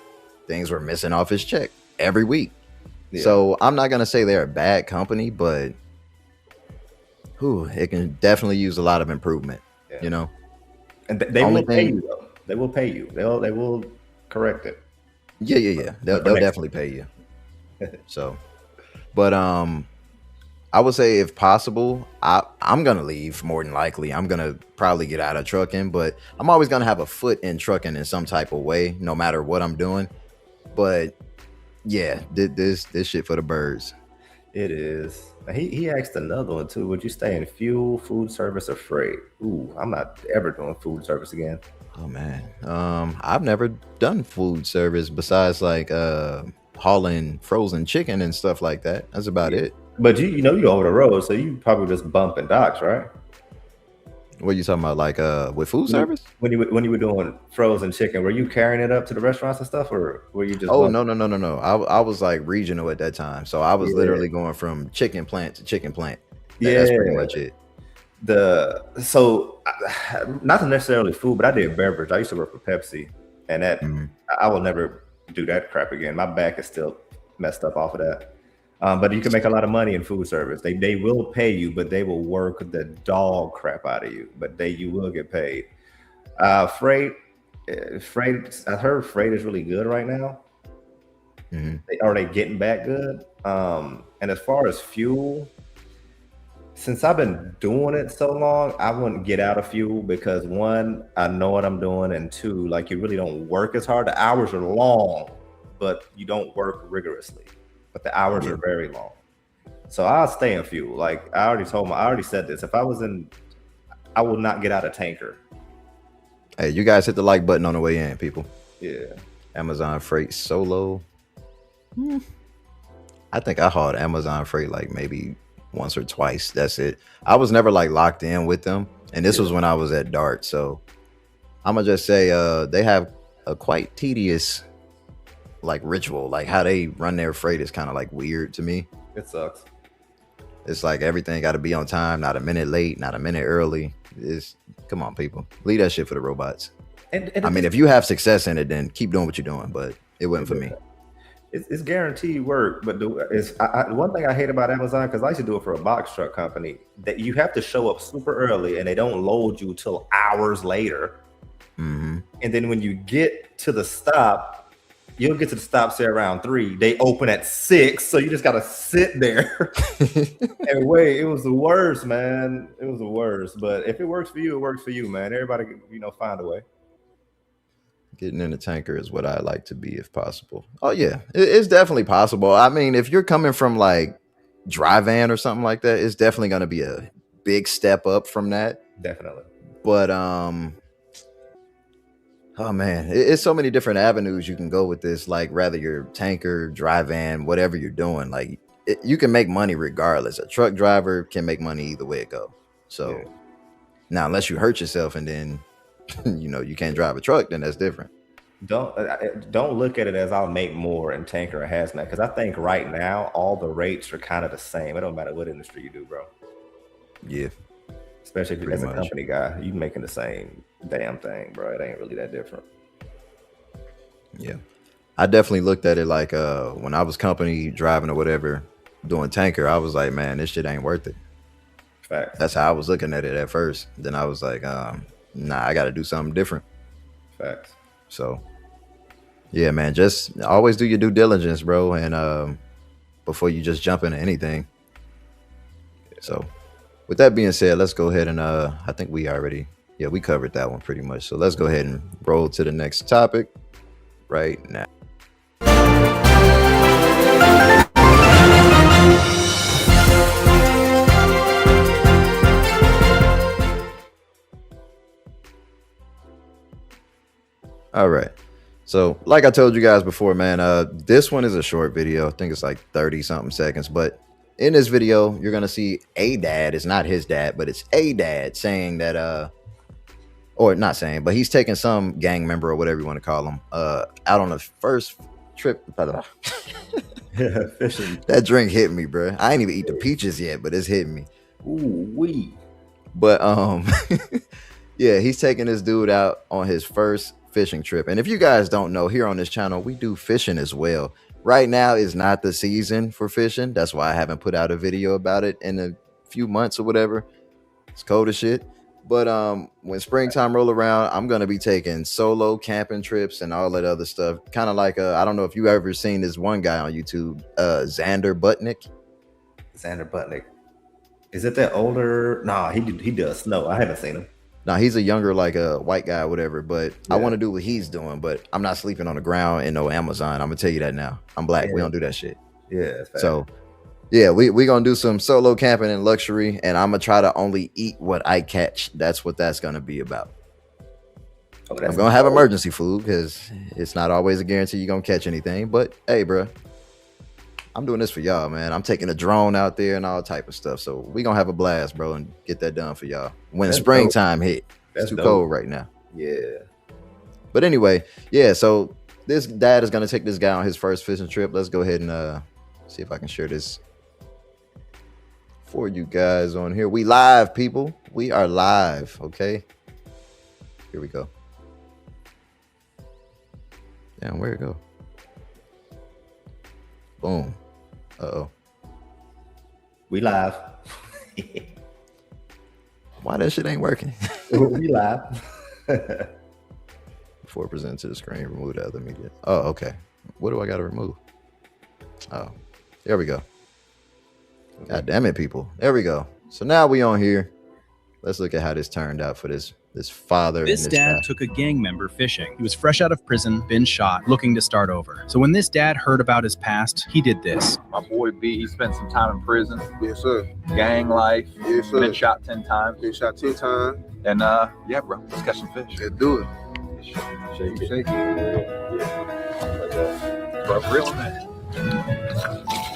Speaker 1: things were missing off his check every week. Yeah. So I'm not gonna say they're a bad company, but it can definitely use a lot of improvement. Yeah.
Speaker 2: And they will pay you though. They will pay you. They will correct it.
Speaker 1: Yeah. They'll definitely pay you. So, but I would say if possible, I'm gonna leave more than likely. I'm gonna probably get out of trucking, but I'm always gonna have a foot in trucking in some type of way, no matter what I'm doing. But yeah, this shit for the birds.
Speaker 2: It is. He asked another one too. Would you stay in fuel, food service, or freight? Ooh, I'm not ever doing food service again.
Speaker 1: Oh man, I've never done food service besides like hauling frozen chicken and stuff like that. That's about it.
Speaker 2: But you know you're over the road, so you probably just bumping docks, right?
Speaker 1: What are you talking about? Like with food service?
Speaker 2: When you were doing frozen chicken, were you carrying it up to the restaurants and stuff, or were you just?
Speaker 1: Oh no. I was like regional at that time, so I was literally going from chicken plant to chicken plant. That's pretty much it. Not necessarily food, but I did beverage. I used to work for Pepsi, and that I will never do that crap again. My back is still messed up off of that. But you can make a lot of money in food service. They will pay you, but they will work the dog crap out of you. But you will get paid. Freight. I heard freight is really good right now. Are they getting back good? And as far as fuel, since I've been doing it so long, I wouldn't get out of fuel because one, I know what I'm doing, and two, like you really don't work as hard. The hours are long, but you don't work rigorously. But the hours are very long. So I'll stay in fuel. Like I already said this. If I was I will not get out of tanker. Hey, you guys hit the like button on the way in, people.
Speaker 2: Yeah.
Speaker 1: Amazon Freight Solo. I think I hauled Amazon Freight like maybe once or twice. That's it. I was never like locked in with them. And this was when I was at Dart. So I'm gonna just say they have a quite tedious like ritual. Like how they run their freight is kind of like weird to me.
Speaker 2: It sucks.
Speaker 1: It's like everything got to be on time, not a minute late, not a minute early. Come on, people, leave that shit for the robots. And I mean, if you have success in it, then keep doing what you're doing, but it wasn't for me.
Speaker 2: It's guaranteed work, but one thing I hate about Amazon, because I used to do it for a box truck company, that you have to show up super early and they don't load you till hours later. And then when you get to the stop, you'll get to the stop say around 3. They open at 6, so you just gotta sit there and wait. It was the worst, man. It was the worst. But if it works for you, it works for you, man. Everybody, find a way.
Speaker 1: Getting in a tanker is what I like to be, if possible. Oh yeah, it's definitely possible. I mean, if you're coming from like dry van or something like that, it's definitely gonna be a big step up from that.
Speaker 2: Definitely.
Speaker 1: But oh man, it's so many different avenues you can go with this. Like rather you're tanker, dry van, whatever you're doing, like you can make money regardless. A truck driver can make money either way it go. So now, unless you hurt yourself and then you can't drive a truck, then that's different.
Speaker 2: Don't look at it as I'll make more in tanker or hazmat, because I think right now all the rates are kind of the same. It don't matter what industry you do, bro.
Speaker 1: Yeah.
Speaker 2: Especially if you're as a company guy, you making the same damn thing, bro. It ain't really that different.
Speaker 1: Yeah. I definitely looked at it like when I was company driving or whatever, doing tanker, I was like, man, this shit ain't worth it.
Speaker 2: Facts.
Speaker 1: That's how I was looking at it at first. Then I was like, nah, I got to do something different.
Speaker 2: Facts.
Speaker 1: So, yeah, man, just always do your due diligence, bro. And before you just jump into anything. So with that being said, let's go ahead and I think we covered that one pretty much. So let's go ahead and roll to the next topic right now. All right. So like I told you guys before, man, this one is a short video. I think it's like 30 something seconds, but in this video you're gonna see a dad. It's not his dad, but it's a dad saying that or not saying, but he's taking some gang member or whatever you want to call him out on the first trip.
Speaker 2: Yeah, fishing.
Speaker 1: That drink hit me, bro. I ain't even eat the peaches yet, but it's hitting me.
Speaker 2: Ooh wee.
Speaker 1: But yeah, he's taking this dude out on his first fishing trip. And if you guys don't know, here on this channel we do fishing as well. Right now is not the season for fishing. That's why I haven't put out a video about it in a few months or whatever. It's cold as shit. But when springtime roll around, I'm gonna be taking solo camping trips and all that other stuff. Kind of like I don't know if you ever seen this one guy on YouTube, Xander Butnick.
Speaker 2: Xander Butnick. Is it that older? Nah, he does snow. I haven't seen him.
Speaker 1: Now he's a younger, like a white guy or whatever, but
Speaker 2: Yeah.
Speaker 1: I want to do what he's doing, but I'm not sleeping on the ground in no Amazon. I'm gonna tell you that now. I'm black.
Speaker 2: Yeah.
Speaker 1: We don't do that shit.
Speaker 2: Yeah.
Speaker 1: So yeah, we gonna do some solo camping and luxury, and I'm gonna try to only eat what I catch. That's what that's gonna be about. I'm gonna have emergency food because it's not always a guarantee you're gonna catch anything. But hey, bro, I'm doing this for y'all, man. I'm taking a drone out there and all type of stuff. So we gonna have a blast, bro, and get that done for y'all when
Speaker 2: That's
Speaker 1: springtime hit.
Speaker 2: That's
Speaker 1: It's too
Speaker 2: dope.
Speaker 1: cold right now.
Speaker 2: Yeah.
Speaker 1: But anyway, yeah. So this dad is gonna take this guy on his first fishing trip. Let's go ahead and see if I can share this for you guys on here. We live, people. We are live. Okay. Here we go. Damn, where'd it go? Boom. Uh-oh.
Speaker 2: We live.
Speaker 1: Why that shit ain't working?
Speaker 2: We live.
Speaker 1: Before presenting to the screen, remove the other media. Oh, okay. What do I gotta remove? Oh, there we go. God damn it, people. There we go. So now we on here. Let's look at how this turned out for this father.
Speaker 8: This
Speaker 1: and this
Speaker 8: dad
Speaker 1: guy.
Speaker 8: took a gang member fishing. He was fresh out of prison, been shot, looking to start over. So when this dad heard about his past, he did this.
Speaker 9: My boy B, he spent some time in prison.
Speaker 10: Yes, sir.
Speaker 9: Gang life.
Speaker 10: Yes, sir.
Speaker 9: Been shot 10 times.
Speaker 10: Been shot 10 times.
Speaker 9: And yeah, bro, let's catch some fish.
Speaker 10: Let's do it.
Speaker 9: Shake it.
Speaker 10: Shake it.
Speaker 9: Bro, real man.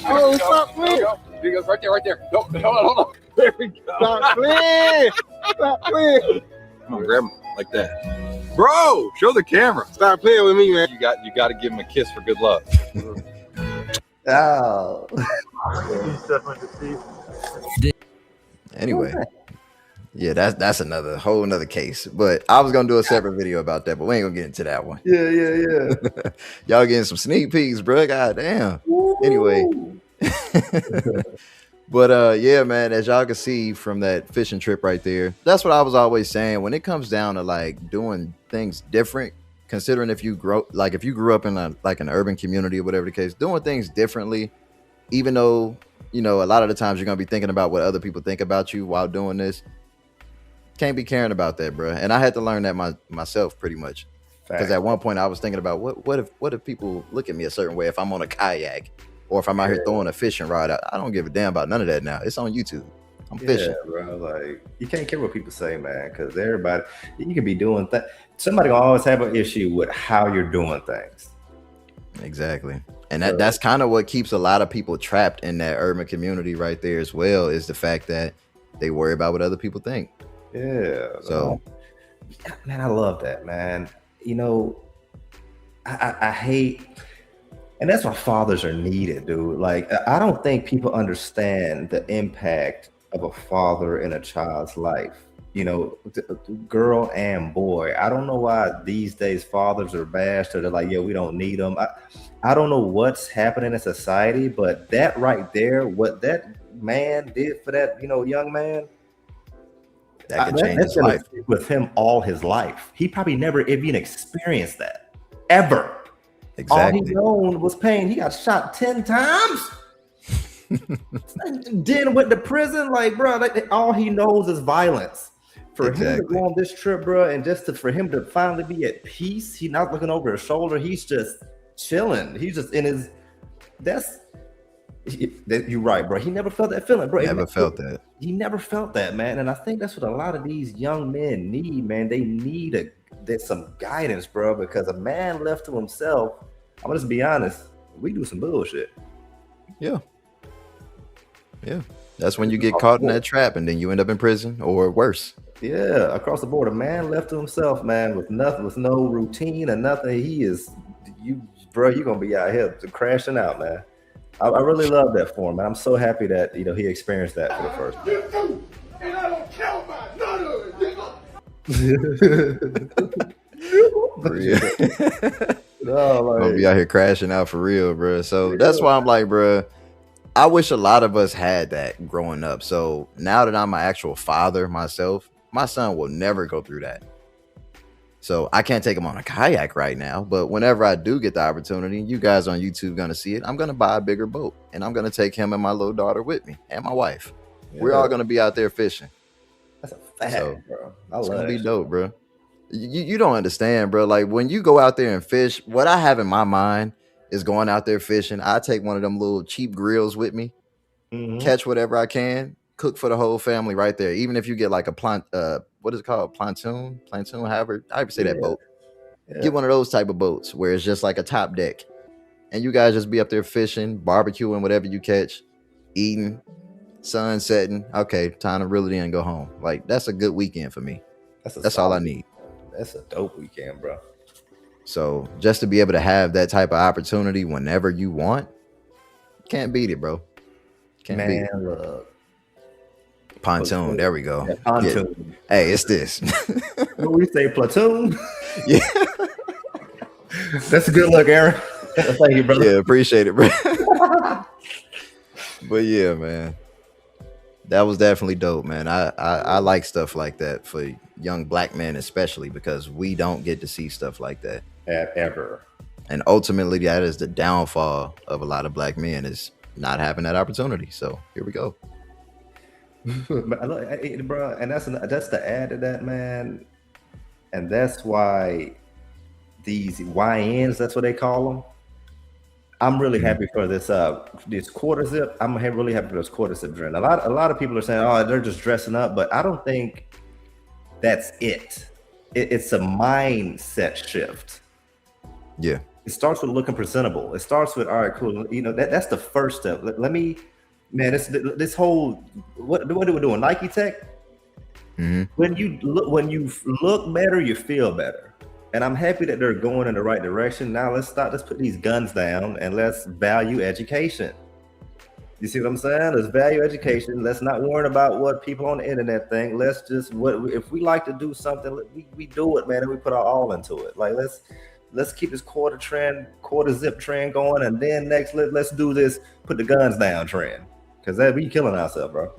Speaker 10: Oh, stop playing.
Speaker 9: He goes right there. No, hold on. There we go.
Speaker 10: Stop playing. Stop playing.
Speaker 9: I'm gonna grab him like that. Bro, show the camera.
Speaker 10: Stop playing with me, man.
Speaker 9: You got to give him a kiss for good luck.
Speaker 2: Oh.
Speaker 1: Anyway. Yeah, that's another whole another case. But I was gonna do a separate video about that, but we ain't gonna get into that one.
Speaker 2: Yeah.
Speaker 1: Y'all getting some sneak peeks, bro. God damn. Anyway. But yeah, man, as y'all can see from that fishing trip right there, that's what I was always saying. When it comes down to like doing things different, considering if you grew up in an urban community or whatever the case, doing things differently, even though, you know, a lot of the times you're gonna be thinking about what other people think about you while doing this. Can't be caring about that, bro. And I had to learn that myself pretty much. Because at one point I was thinking about what if people look at me a certain way if I'm on a kayak or if I'm out here throwing a fishing rod out. I don't give a damn about none of that now. It's on YouTube. I'm fishing.
Speaker 2: Yeah, bro. Like, you can't care what people say, man, because everybody, you can be doing things. Somebody gonna always have an issue with how you're doing things.
Speaker 1: Exactly. And that's kind of what keeps a lot of people trapped in that urban community right there as well, is the fact that they worry about what other people think.
Speaker 2: Yeah.
Speaker 1: So,
Speaker 2: man, I love that, man. You know, I hate, and that's why fathers are needed, dude. Like, I don't think people understand the impact of a father in a child's life. You know, girl and boy. I don't know why these days fathers are bashed or they're like, yeah, we don't need them. I don't know what's happening in society, but that right there, what that man did for that, you know, young man,
Speaker 1: that could change his life.
Speaker 2: With him all his life. He probably never even experienced that. Ever.
Speaker 1: Exactly.
Speaker 2: All he known was pain. He got shot 10 times. Then went to prison. Like, bro, all he knows is violence. For him to go on this trip, bro, and for him to finally be at peace, he's not looking over his shoulder. He's just chilling. He's just in his. You're right, bro. He never felt that feeling, bro.
Speaker 1: Never felt that.
Speaker 2: He never felt that, man. And I think that's what a lot of these young men need, man. They need there's some guidance, bro, because a man left to himself, I'm gonna just be honest, we do some bullshit.
Speaker 1: Yeah. That's when you get caught in that trap and then you end up in prison or worse.
Speaker 2: Yeah, across the board, a man left to himself, man, with nothing, with no routine or nothing. You're gonna be out here crashing out, man. I really love that for him, man. I'm so happy that he experienced that for the first time.
Speaker 10: And I don't care about none of it,
Speaker 1: Gonna be out here crashing out for real, bro. So that's why I'm like, bro, I wish a lot of us had that growing up. So now that I'm an actual father myself, my son will never go through that. So I can't take him on a kayak right now, but whenever I do get the opportunity, you guys on YouTube gonna see it, I'm gonna buy a bigger boat and I'm gonna take him and my little daughter with me and my wife. Yeah. We're all gonna be out there fishing.
Speaker 2: That's a fact, bro.
Speaker 1: It's gonna be dope, bro. You don't understand, bro. Like when you go out there and fish, what I have in my mind is going out there fishing. I take one of them little cheap grills with me, catch whatever I can, cook for the whole family right there. Even if you get like a what is it called? Plantoon, however I say that boat. Yeah. Get one of those type of boats where it's just like a top deck. And you guys just be up there fishing, barbecuing, whatever you catch, eating, sun setting. Okay, time to reel it in and go home. Like that's a good weekend for me. That's all I need.
Speaker 2: That's a dope weekend, bro.
Speaker 1: So just to be able to have that type of opportunity whenever you want, can't beat it, bro. Can't beat it. Look. Pontoon, there we go.
Speaker 2: Yeah, pontoon.
Speaker 1: Yeah. Hey, it's this.
Speaker 2: What we say, platoon?
Speaker 1: Yeah.
Speaker 2: That's a good look, Aaron. Thank you, brother.
Speaker 1: Yeah, appreciate it, bro. But yeah, man. That was definitely dope, man. I like stuff like that for young black men, especially because we don't get to see stuff like that
Speaker 2: ever. And
Speaker 1: ultimately, that is the downfall of a lot of black men is not having that opportunity. So here we go.
Speaker 2: But bro, and that's the add to that, man. And that's why these YNs, that's what they call them. I'm really happy for this quarter zip. I'm really happy for this quarter zip trend. A lot of people are saying, oh, they're just dressing up, but I don't think that's it. It's a mindset shift.
Speaker 1: Yeah.
Speaker 2: It starts with looking presentable. It starts with, all right, cool. That's the first step. Let me, man, this whole, what are we doing? Nike Tech?
Speaker 1: Mm-hmm.
Speaker 2: When you look better, you feel better. And I'm happy that they're going in the right direction. Now let's put these guns down and let's value education. You see what I'm saying? Let's value education. Let's not worry about what people on the internet think. Let's just, if we like to do something, we do it, man, and we put our all into it. Like let's keep this quarter zip trend going, and then next let's do this put the guns down trend, because that we killing ourselves, bro.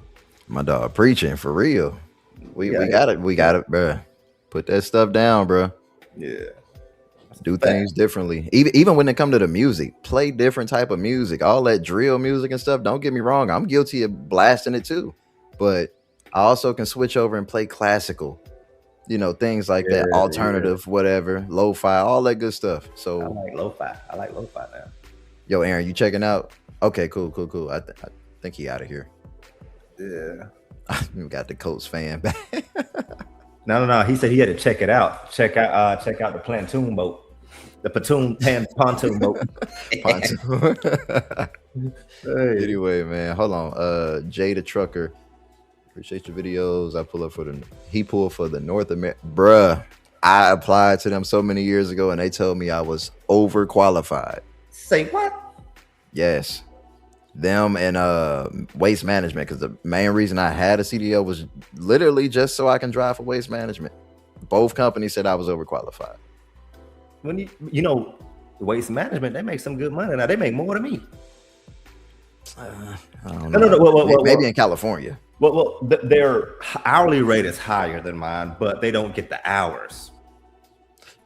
Speaker 1: My dog preaching for real. We got it, bro. Put that stuff down, bro.
Speaker 2: Yeah.
Speaker 1: Do things differently. Even when it come to the music, play different type of music. All that drill music and stuff. Don't get me wrong, I'm guilty of blasting it too, but I also can switch over and play classical. Things like that, alternative, whatever, lo-fi, all that good stuff. So
Speaker 2: I like lo-fi now.
Speaker 1: Yo, Aaron, you checking out? Okay, cool. I think he out of here.
Speaker 2: Yeah.
Speaker 1: We got the Colts fan back.
Speaker 2: No. He said he had to check it out. Check out the pontoon boat. The pontoon boat.
Speaker 1: Hey. Anyway, man, hold on. Jay the Trucker. Appreciate your videos. He pulled for the North America. Bruh, I applied to them so many years ago and they told me I was overqualified.
Speaker 2: Say what?
Speaker 1: Yes. Them and Waste Management, because the main reason I had a CDL was literally just so I can drive for Waste Management. Both companies said I was overqualified.
Speaker 2: When Waste Management, they make some good money. Now they make more than me.
Speaker 1: I don't know. No. Maybe in California.
Speaker 2: Well, their hourly rate is higher than mine, but they don't get the hours.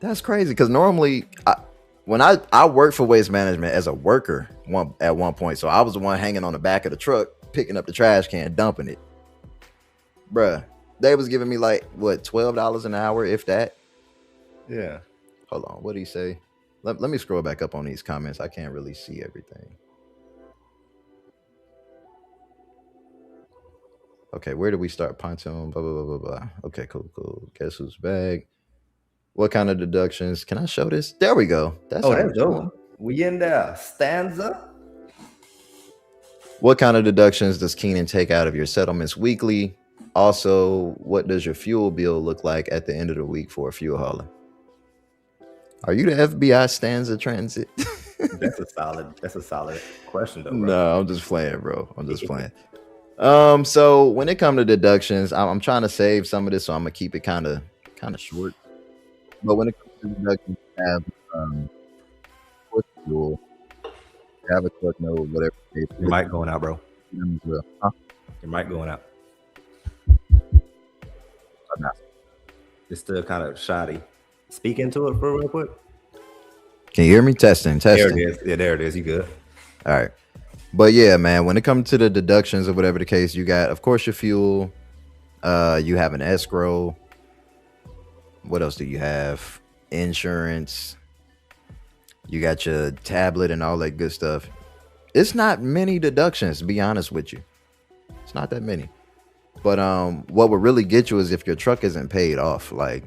Speaker 1: That's crazy, because normally when I worked for Waste Management as a worker at one point, so I was the one hanging on the back of the truck, picking up the trash can, dumping it. Bruh, they was giving me like, what, $12 an hour, if that?
Speaker 2: Yeah.
Speaker 1: Hold on, what did he say? Let me scroll back up on these comments. I can't really see everything. Okay, where do we start? Pontoon, blah, blah, blah, blah, blah. Okay, cool. Guess who's back? What kind of deductions? Can I show this? There we go. That's
Speaker 2: that's dope. We in there. Stanza.
Speaker 1: What kind of deductions does Keenan take out of your settlements weekly? Also, what does your fuel bill look like at the end of the week for a fuel hauler? Are you the FBI Stanza Transit?
Speaker 2: That's a solid question though, bro.
Speaker 1: No, I'm just playing, bro. I'm just playing. So when it comes to deductions, I'm trying to save some of this, so I'm gonna keep it kind of short. But when it comes to deductions, you have fuel, you have a truck note, whatever.
Speaker 2: Your mic going out, bro.
Speaker 1: Huh?
Speaker 2: Your mic going out. It's still kind of shoddy. Speak into it for real quick.
Speaker 1: Can you hear me? Testing.
Speaker 2: There it is. Yeah, there it is. You good?
Speaker 1: All right. But yeah, man, when it comes to the deductions or whatever the case, you got, of course, your fuel. You have an escrow. What else do you have? Insurance. You got your tablet and all that good stuff. It's not many deductions, to be honest with you. It's not that many. But what would really get you is if your truck isn't paid off, like,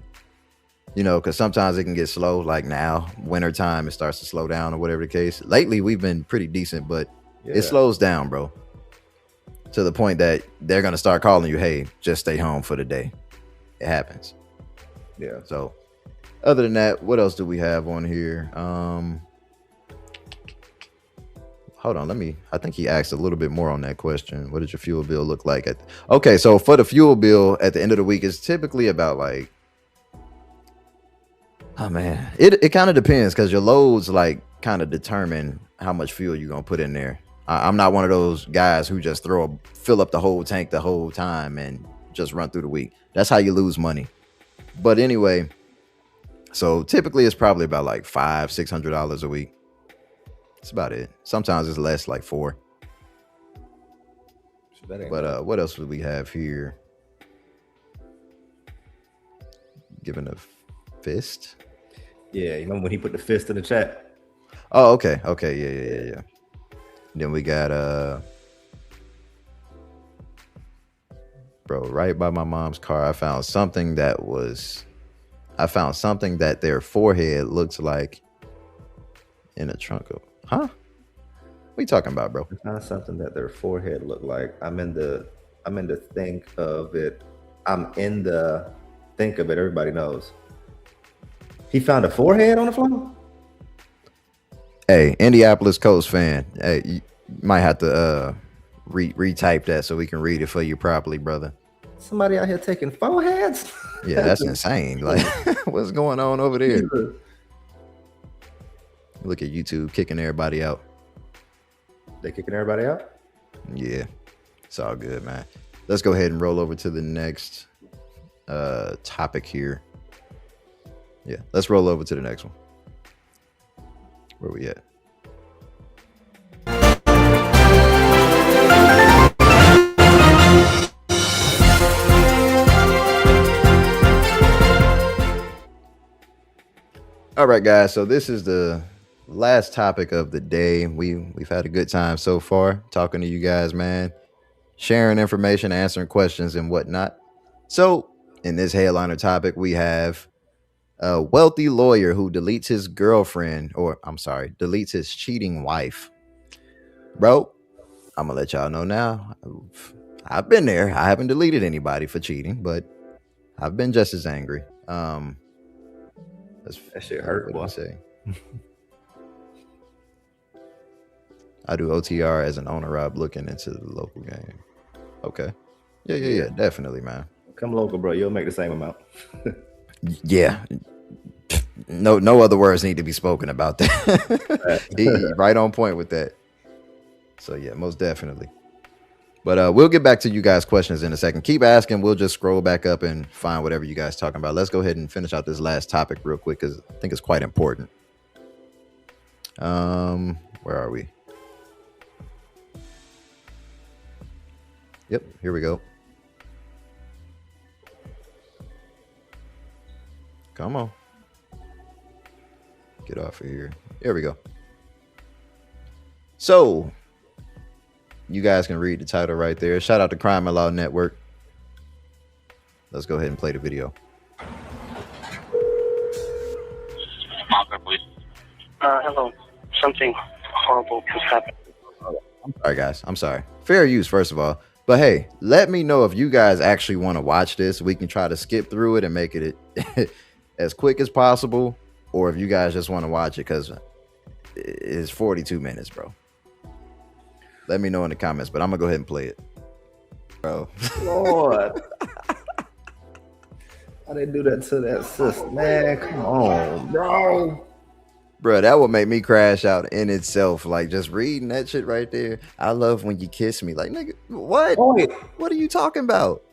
Speaker 1: you know, because sometimes it can get slow. Like now, wintertime, it starts to slow down or whatever the case. Lately, we've been pretty decent, but it slows down, bro. To the point that they're going to start calling you, hey, just stay home for the day. It happens.
Speaker 2: Yeah.
Speaker 1: So other than that, what else do we have on here? Hold on, I think he asked a little bit more on that question. What does your fuel bill look like? Okay, so for the fuel bill at the end of the week, it's typically about like, oh man, it kind of depends because your loads like kind of determine how much fuel you're gonna put in there. I'm not one of those guys who just fill up the whole tank the whole time and just run through the week. That's how you lose money. But anyway, so typically it's probably about like $500-$600 a week. That's about it. Sometimes it's less, like $400. But what else would we have here? Giving a fist.
Speaker 2: Yeah, you know when he put the fist in the chat.
Speaker 1: Oh, okay. Yeah. Then we got bro, right by my mom's car, I found something that their forehead looks like in a trunk of, huh? What are you talking about, bro?
Speaker 2: It's not something that their forehead looked like. I'm in the think of it. Everybody knows. He found a forehead on the floor.
Speaker 1: Hey, Indianapolis Colts fan. Hey, you might have to retype that so we can read it for you properly, brother.
Speaker 2: Somebody out here taking foreheads?
Speaker 1: Yeah, that's insane. Like, what's going on over there? Look at YouTube kicking everybody out.
Speaker 2: They kicking everybody out?
Speaker 1: Yeah, it's all good, man. Let's go ahead and roll over to the next topic here. Yeah, let's roll over to the next one. Where we at? All right, guys. So this is the last topic of the day. We've had a good time so far talking to you guys, man. Sharing information, answering questions and whatnot. So in this headliner topic, we have a wealthy lawyer who deletes his cheating wife. Bro, I'm gonna let y'all know now. I've been there. I haven't deleted anybody for cheating, but I've been just as angry.
Speaker 2: That shit hurt.
Speaker 1: What do I say? I do OTR as an owner, Rob, looking into the local game. Okay. Yeah, definitely, man.
Speaker 2: Come local, bro. You'll make the same amount.
Speaker 1: Yeah. No other words need to be spoken about that. He right on point with that. So yeah, most definitely. But we'll get back to you guys' questions in a second. Keep asking. We'll just scroll back up and find whatever you guys talking about. Let's go ahead and finish out this last topic real quick because I think it's quite important. Where are we? Yep, here we go. Come on. Get off of here. There we go. So, you guys can read the title right there. Shout out to Crime and Law Network. Let's go ahead and play the video.
Speaker 11: Hello. Something horrible just happened.
Speaker 1: I'm sorry, guys. I'm sorry. Fair use, first of all. But hey, let me know if you guys actually want to watch this. We can try to skip through it and make it as quick as possible, or if you guys just want to watch it, because it's 42 minutes, bro. Let me know in the comments, but I'm gonna go ahead and play it, bro.
Speaker 2: Lord. Why they do that to that sister, man? Come on, bro.
Speaker 1: Bro, that would make me crash out in itself. Like, just reading that shit right there. I love when you kiss me. Like, nigga, what?
Speaker 2: Oh, wait.
Speaker 1: What are you talking about?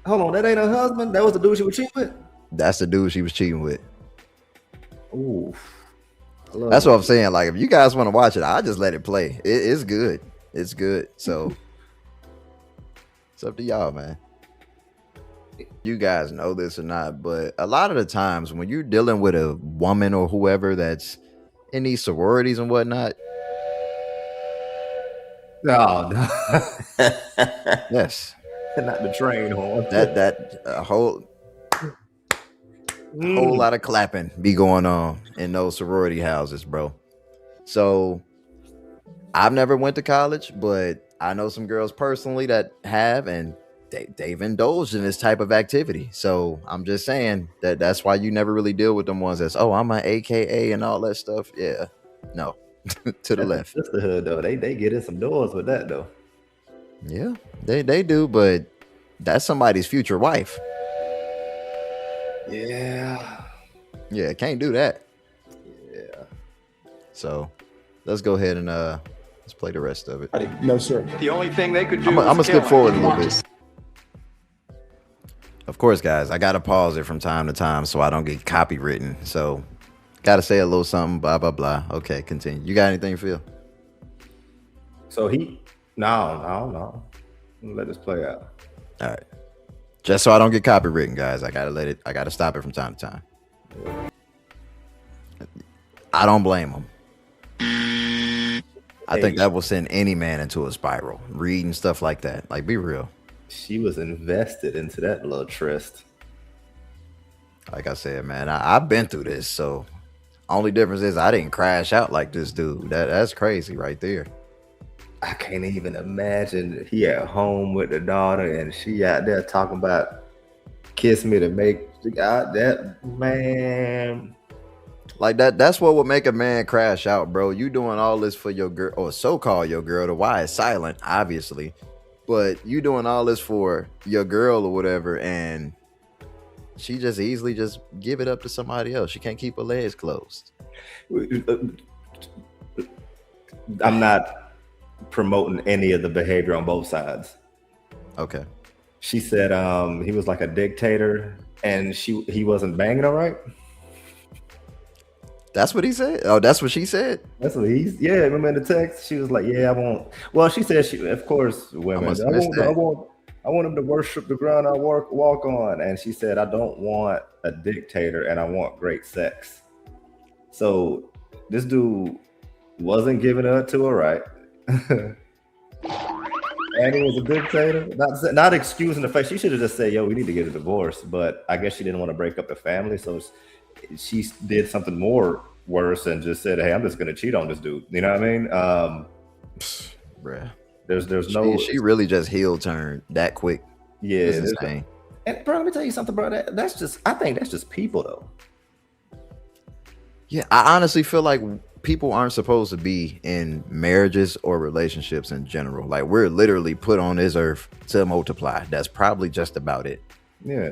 Speaker 2: Hold on, that ain't her husband? That was the dude she was cheating with?
Speaker 1: That's the dude she was cheating with.
Speaker 2: Ooh.
Speaker 1: That's what I'm saying. Like, if you guys want to watch it, I'll just let it play. It's good. It's good. So, it's up to y'all, man. You guys know this or not, but a lot of the times when you're dealing with a woman or whoever that's in these sororities and whatnot.
Speaker 2: Oh, no.
Speaker 1: Yes.
Speaker 2: Not the train horn.
Speaker 1: That a whole lot of clapping be going on in those sorority houses, bro. So I've never went to college, but I know some girls personally that have, and they've indulged in this type of activity. So I'm just saying that's why you never really deal with them ones that's, oh, I'm an AKA and all that stuff. Yeah, no. To the left.
Speaker 2: Sisterhood though, they get in some doors with that though.
Speaker 1: Yeah, they do, but that's somebody's future wife.
Speaker 2: Yeah,
Speaker 1: can't do that.
Speaker 2: Yeah.
Speaker 1: So let's go ahead and let's play the rest of it.
Speaker 10: No, sir. The only thing they could do
Speaker 1: I'm gonna skip forward a little bit. Of course, guys, I gotta pause it from time to time so I don't get copywritten. So gotta say a little something, blah blah blah. Okay, continue. You got anything, Phil?
Speaker 2: So no. Let this play out.
Speaker 1: All right. Just so I don't get copywritten, guys, I gotta stop it from time to time. I don't blame them. I think that will send any man into a spiral. Reading stuff like that. Like, be real.
Speaker 2: She was invested into that little tryst.
Speaker 1: Like I said, man, I've been through this. So only difference is I didn't crash out like this dude. That's crazy right there.
Speaker 2: I can't even imagine he at home with the daughter and she out there talking about kiss me to make out that, man.
Speaker 1: Like that's what would make a man crash out, bro. You doing all this for your girl, or so-called your girl. The why is silent, obviously. But you doing all this for your girl or whatever, and she just easily just give it up to somebody else. She can't keep her legs closed.
Speaker 2: I'm not promoting any of the behavior on both sides.
Speaker 1: Okay.
Speaker 2: She said he was like a dictator and he wasn't banging her, right?
Speaker 1: That's what he said? Oh, that's what she said?
Speaker 2: That's what remember in the text? She was like, yeah, I won't. Well, she said, of course, women. I want him to worship the ground I walk on. And she said, I don't want a dictator and I want great sex. So this dude wasn't giving it to her, right? And he was a dictator. Not excusing the fact. She should have just said, yo, we need to get a divorce. But I guess she didn't want to break up the family. So she did something more worse and just said, hey, I'm just going to cheat on this dude. You know what I mean?
Speaker 1: Bruh.
Speaker 2: There's no.
Speaker 1: She really just heel turned that quick.
Speaker 2: Yeah.
Speaker 1: It's insane.
Speaker 2: And bro, let me tell you something, bro. I think that's just people, though.
Speaker 1: Yeah, I honestly feel like people aren't supposed to be in marriages or relationships in general. Like, we're literally put on this earth to multiply. That's probably just about it.
Speaker 2: Yeah.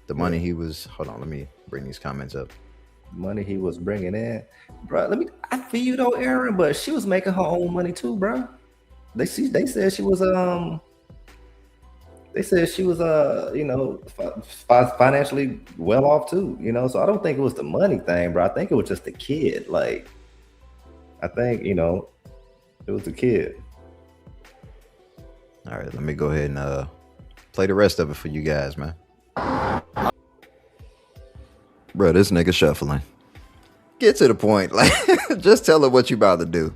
Speaker 1: The money he was, hold on, let me bring these comments up.
Speaker 2: Money he was bringing in, bro. I feel you though, Aaron, but she was making her own money too, bro. They said she was financially well off too, so I don't think it was the money thing, bro. I think it was just the kid. Like, I think it was the kid.
Speaker 1: All right, let me go ahead and play the rest of it for you guys, man. Bro, this nigga shuffling. Get to the point. Like, just tell her what you about to do.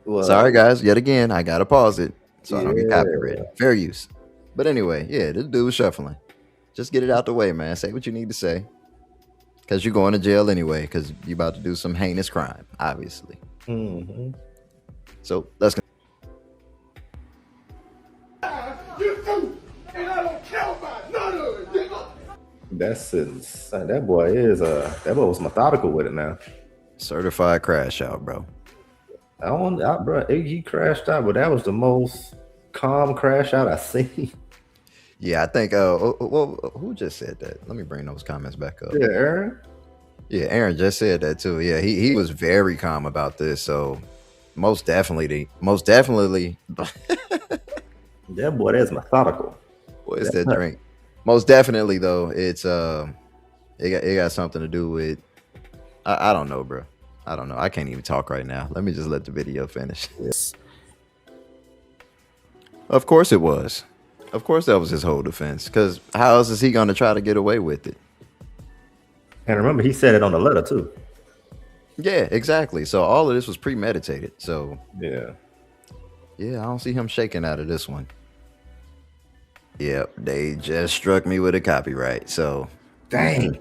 Speaker 1: Well, sorry, guys. Yet again, I gotta pause it so I don't get copyrighted. Fair use. But anyway, yeah, this dude was shuffling. Just get it out the way, man. Say what you need to say. because you're going to jail anyway, because you're about to do some heinous crime, obviously.
Speaker 2: Mm-hmm.
Speaker 1: So let's go.
Speaker 2: That's insane. That boy was methodical with it now.
Speaker 1: Certified crash out, bro.
Speaker 2: Bro, he crashed out, but that was the most calm crash out I've seen.
Speaker 1: Yeah, I think. Well, who just said that? Let me bring those comments back up.
Speaker 2: Yeah, Aaron.
Speaker 1: Yeah, Aaron just said that too. Yeah, he was very calm about this. So most definitely.
Speaker 2: That boy is methodical.
Speaker 1: What is that drink? Most definitely though, it's it got something to do with. I don't know, bro. I don't know. I can't even talk right now. Let me just let the video finish.
Speaker 2: Yes.
Speaker 1: Of course it was. Of course that was his whole defense. Because how else is he going to try to get away with it?
Speaker 2: And remember, he said it on the letter too.
Speaker 1: Yeah, exactly. So all of this was premeditated. So
Speaker 2: yeah,
Speaker 1: I don't see him shaking out of this one. Yep, they just struck me with a copyright. So
Speaker 2: dang.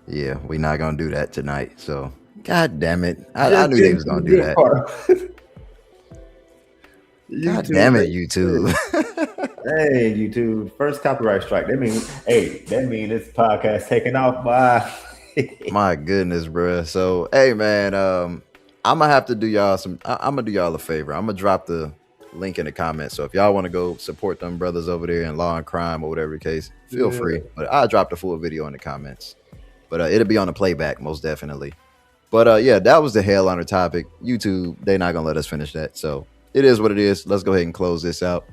Speaker 1: Yeah, we're not gonna do that tonight. So God damn it. I knew they was gonna do that. God damn it, YouTube.
Speaker 2: Hey, YouTube. First copyright strike. That means this podcast taking off by
Speaker 1: my goodness, bro. So hey man, I'm gonna have to do y'all I'm gonna do y'all a favor. I'm gonna drop the link in the comments. So if y'all want to go support them brothers over there in law and crime or whatever the case, feel free. But I'll drop the full video in the comments. But it'll be on the playback, most definitely. But yeah, that was the hell on the topic. YouTube, they're not gonna let us finish that. So it is what it is. Let's go ahead and close this out.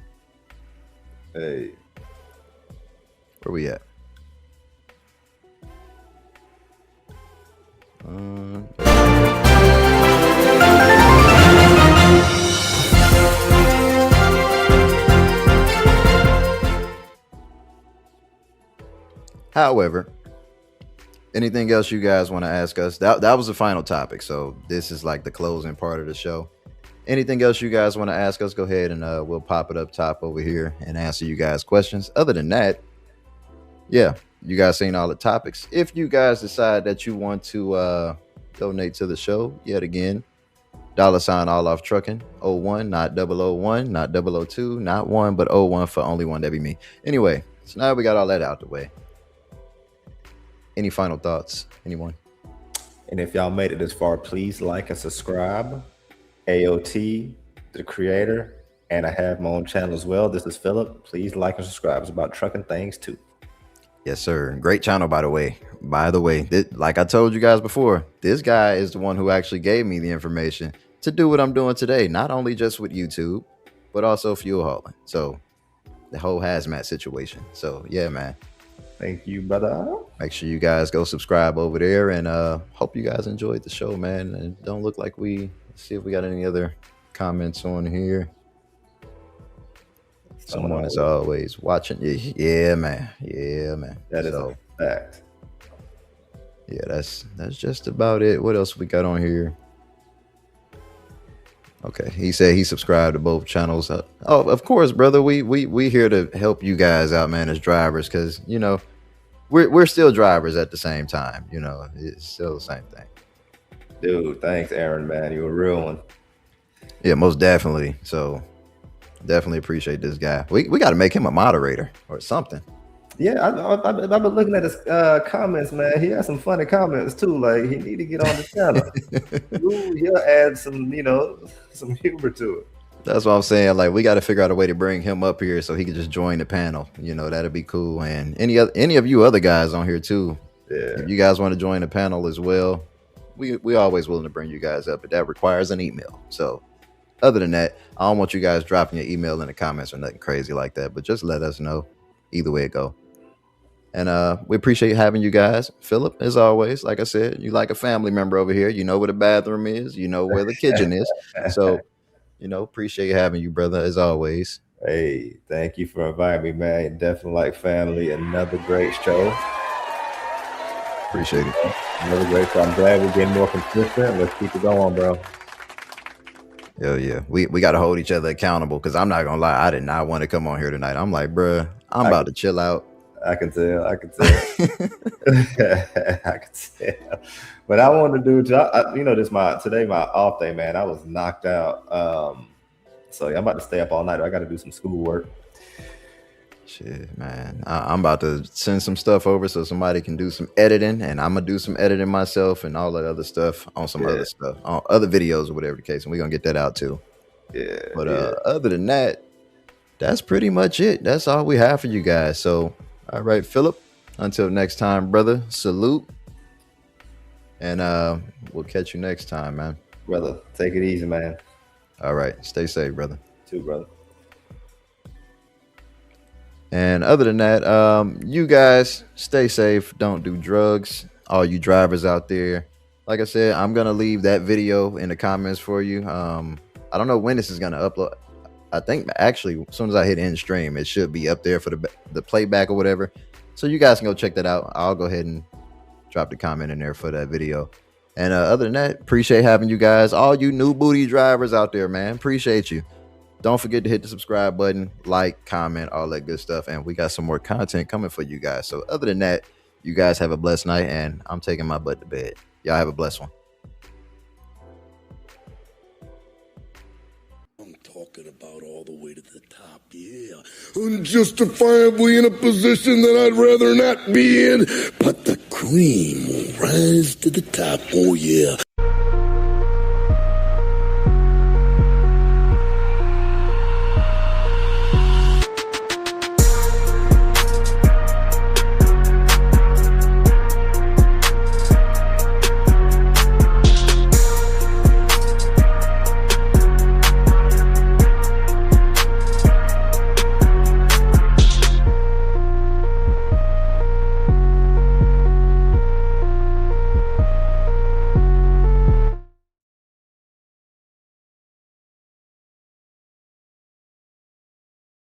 Speaker 2: Hey,
Speaker 1: where we at? However, anything else you guys want to ask us? That was the final topic. So this is like the closing part of the show. Anything else you guys want to ask us, go ahead and we'll pop it up top over here and answer you guys' questions. Other than that, yeah, you guys seen all the topics. If you guys decide that you want to donate to the show, yet again, $ all off trucking 01, not 001, not 002, not 1, but 01 for only one. That'd be me. Anyway, so now we got all that out the way. Any final thoughts? Anyone?
Speaker 2: And if y'all made it this far, please like and subscribe. AOT, the creator, and I have my own channel as well. This is Philip. Please like and subscribe. It's about trucking things too.
Speaker 1: Yes, sir. Great channel, by the way. Like I told you guys before, this guy is the one who actually gave me the information to do what I'm doing today. Not only just with YouTube, but also fuel hauling. So the whole hazmat situation. So yeah, man.
Speaker 2: Thank you, brother.
Speaker 1: Make sure you guys go subscribe over there, and hope you guys enjoyed the show, man. And don't look like let's see if we got any other comments on here. Someone is always watching. Yeah, man.
Speaker 2: That is a fact.
Speaker 1: Yeah, that's just about it. What else we got on here? Okay, he said he subscribed to both channels. Oh, of course, brother. We here to help you guys out, man, as drivers, because you know we're still drivers at the same time. You know, it's still the same thing.
Speaker 2: Dude, thanks, Aaron, man. You're a real one.
Speaker 1: Yeah, most definitely. So definitely appreciate this guy. We got to make him a moderator or something.
Speaker 2: Yeah, I've been looking at his comments, man. He has some funny comments too. Like he need to get on the channel. Ooh, he'll add some, some humor to it.
Speaker 1: That's what I'm saying. Like we got to figure out a way to bring him up here so he can just join the panel. You know, that'd be cool. And any of you other guys on here too.
Speaker 2: Yeah.
Speaker 1: If you guys want to join the panel as well, we always willing to bring you guys up, but that requires an email. So other than that, I don't want you guys dropping your email in the comments or nothing crazy like that. But just let us know. Either way it go. And we appreciate having you guys. Philip, as always, like I said, you like a family member over here. You know where the bathroom is. You know where the kitchen is. So, appreciate having you, brother, as always.
Speaker 2: Hey, thank you for inviting me, man. Definitely like family. Another great show.
Speaker 1: Appreciate it.
Speaker 2: Another great show. I'm glad we're getting more consistent. Let's keep it going, bro.
Speaker 1: Hell yeah. We got to hold each other accountable because I'm not going to lie. I did not want to come on here tonight. I'm like, bruh, I'm about to chill out.
Speaker 2: I can tell. I can tell. But I wanted to do, today my off day, man. I was knocked out. So I'm about to stay up all night. I got to do some schoolwork.
Speaker 1: Shit, man. I'm about to send some stuff over so somebody can do some editing, and I'm gonna do some editing myself and all that other stuff on some other stuff, on other videos or whatever the case, and we're gonna get that out too.
Speaker 2: Yeah.
Speaker 1: But other than that, that's pretty much it. That's all we have for you guys. So, all right, Philip. Until next time, brother. Salute, and we'll catch you next time, man.
Speaker 2: Brother, take it easy, man.
Speaker 1: All right, stay safe, brother.
Speaker 2: Too, brother.
Speaker 1: And other than that, you guys stay safe. Don't do drugs. All you drivers out there, like I said, I'm gonna leave that video in the comments for you. I don't know when this is gonna upload. I think actually as soon as I hit end stream, it should be up there for the playback or whatever. So you guys can go check that out. I'll go ahead and drop the comment in there for that video. And other than that, appreciate having you guys. All you new booty drivers out there, man, appreciate you. Don't forget to hit the subscribe button, like, comment, all that good stuff. And we got some more content coming for you guys. So other than that, you guys have a blessed night, and I'm taking my butt to bed. Y'all have a blessed one.
Speaker 12: I'm talking about all the way to the top, yeah. Unjustifiably in a position that I'd rather not be in, but the cream will rise to the top, oh yeah.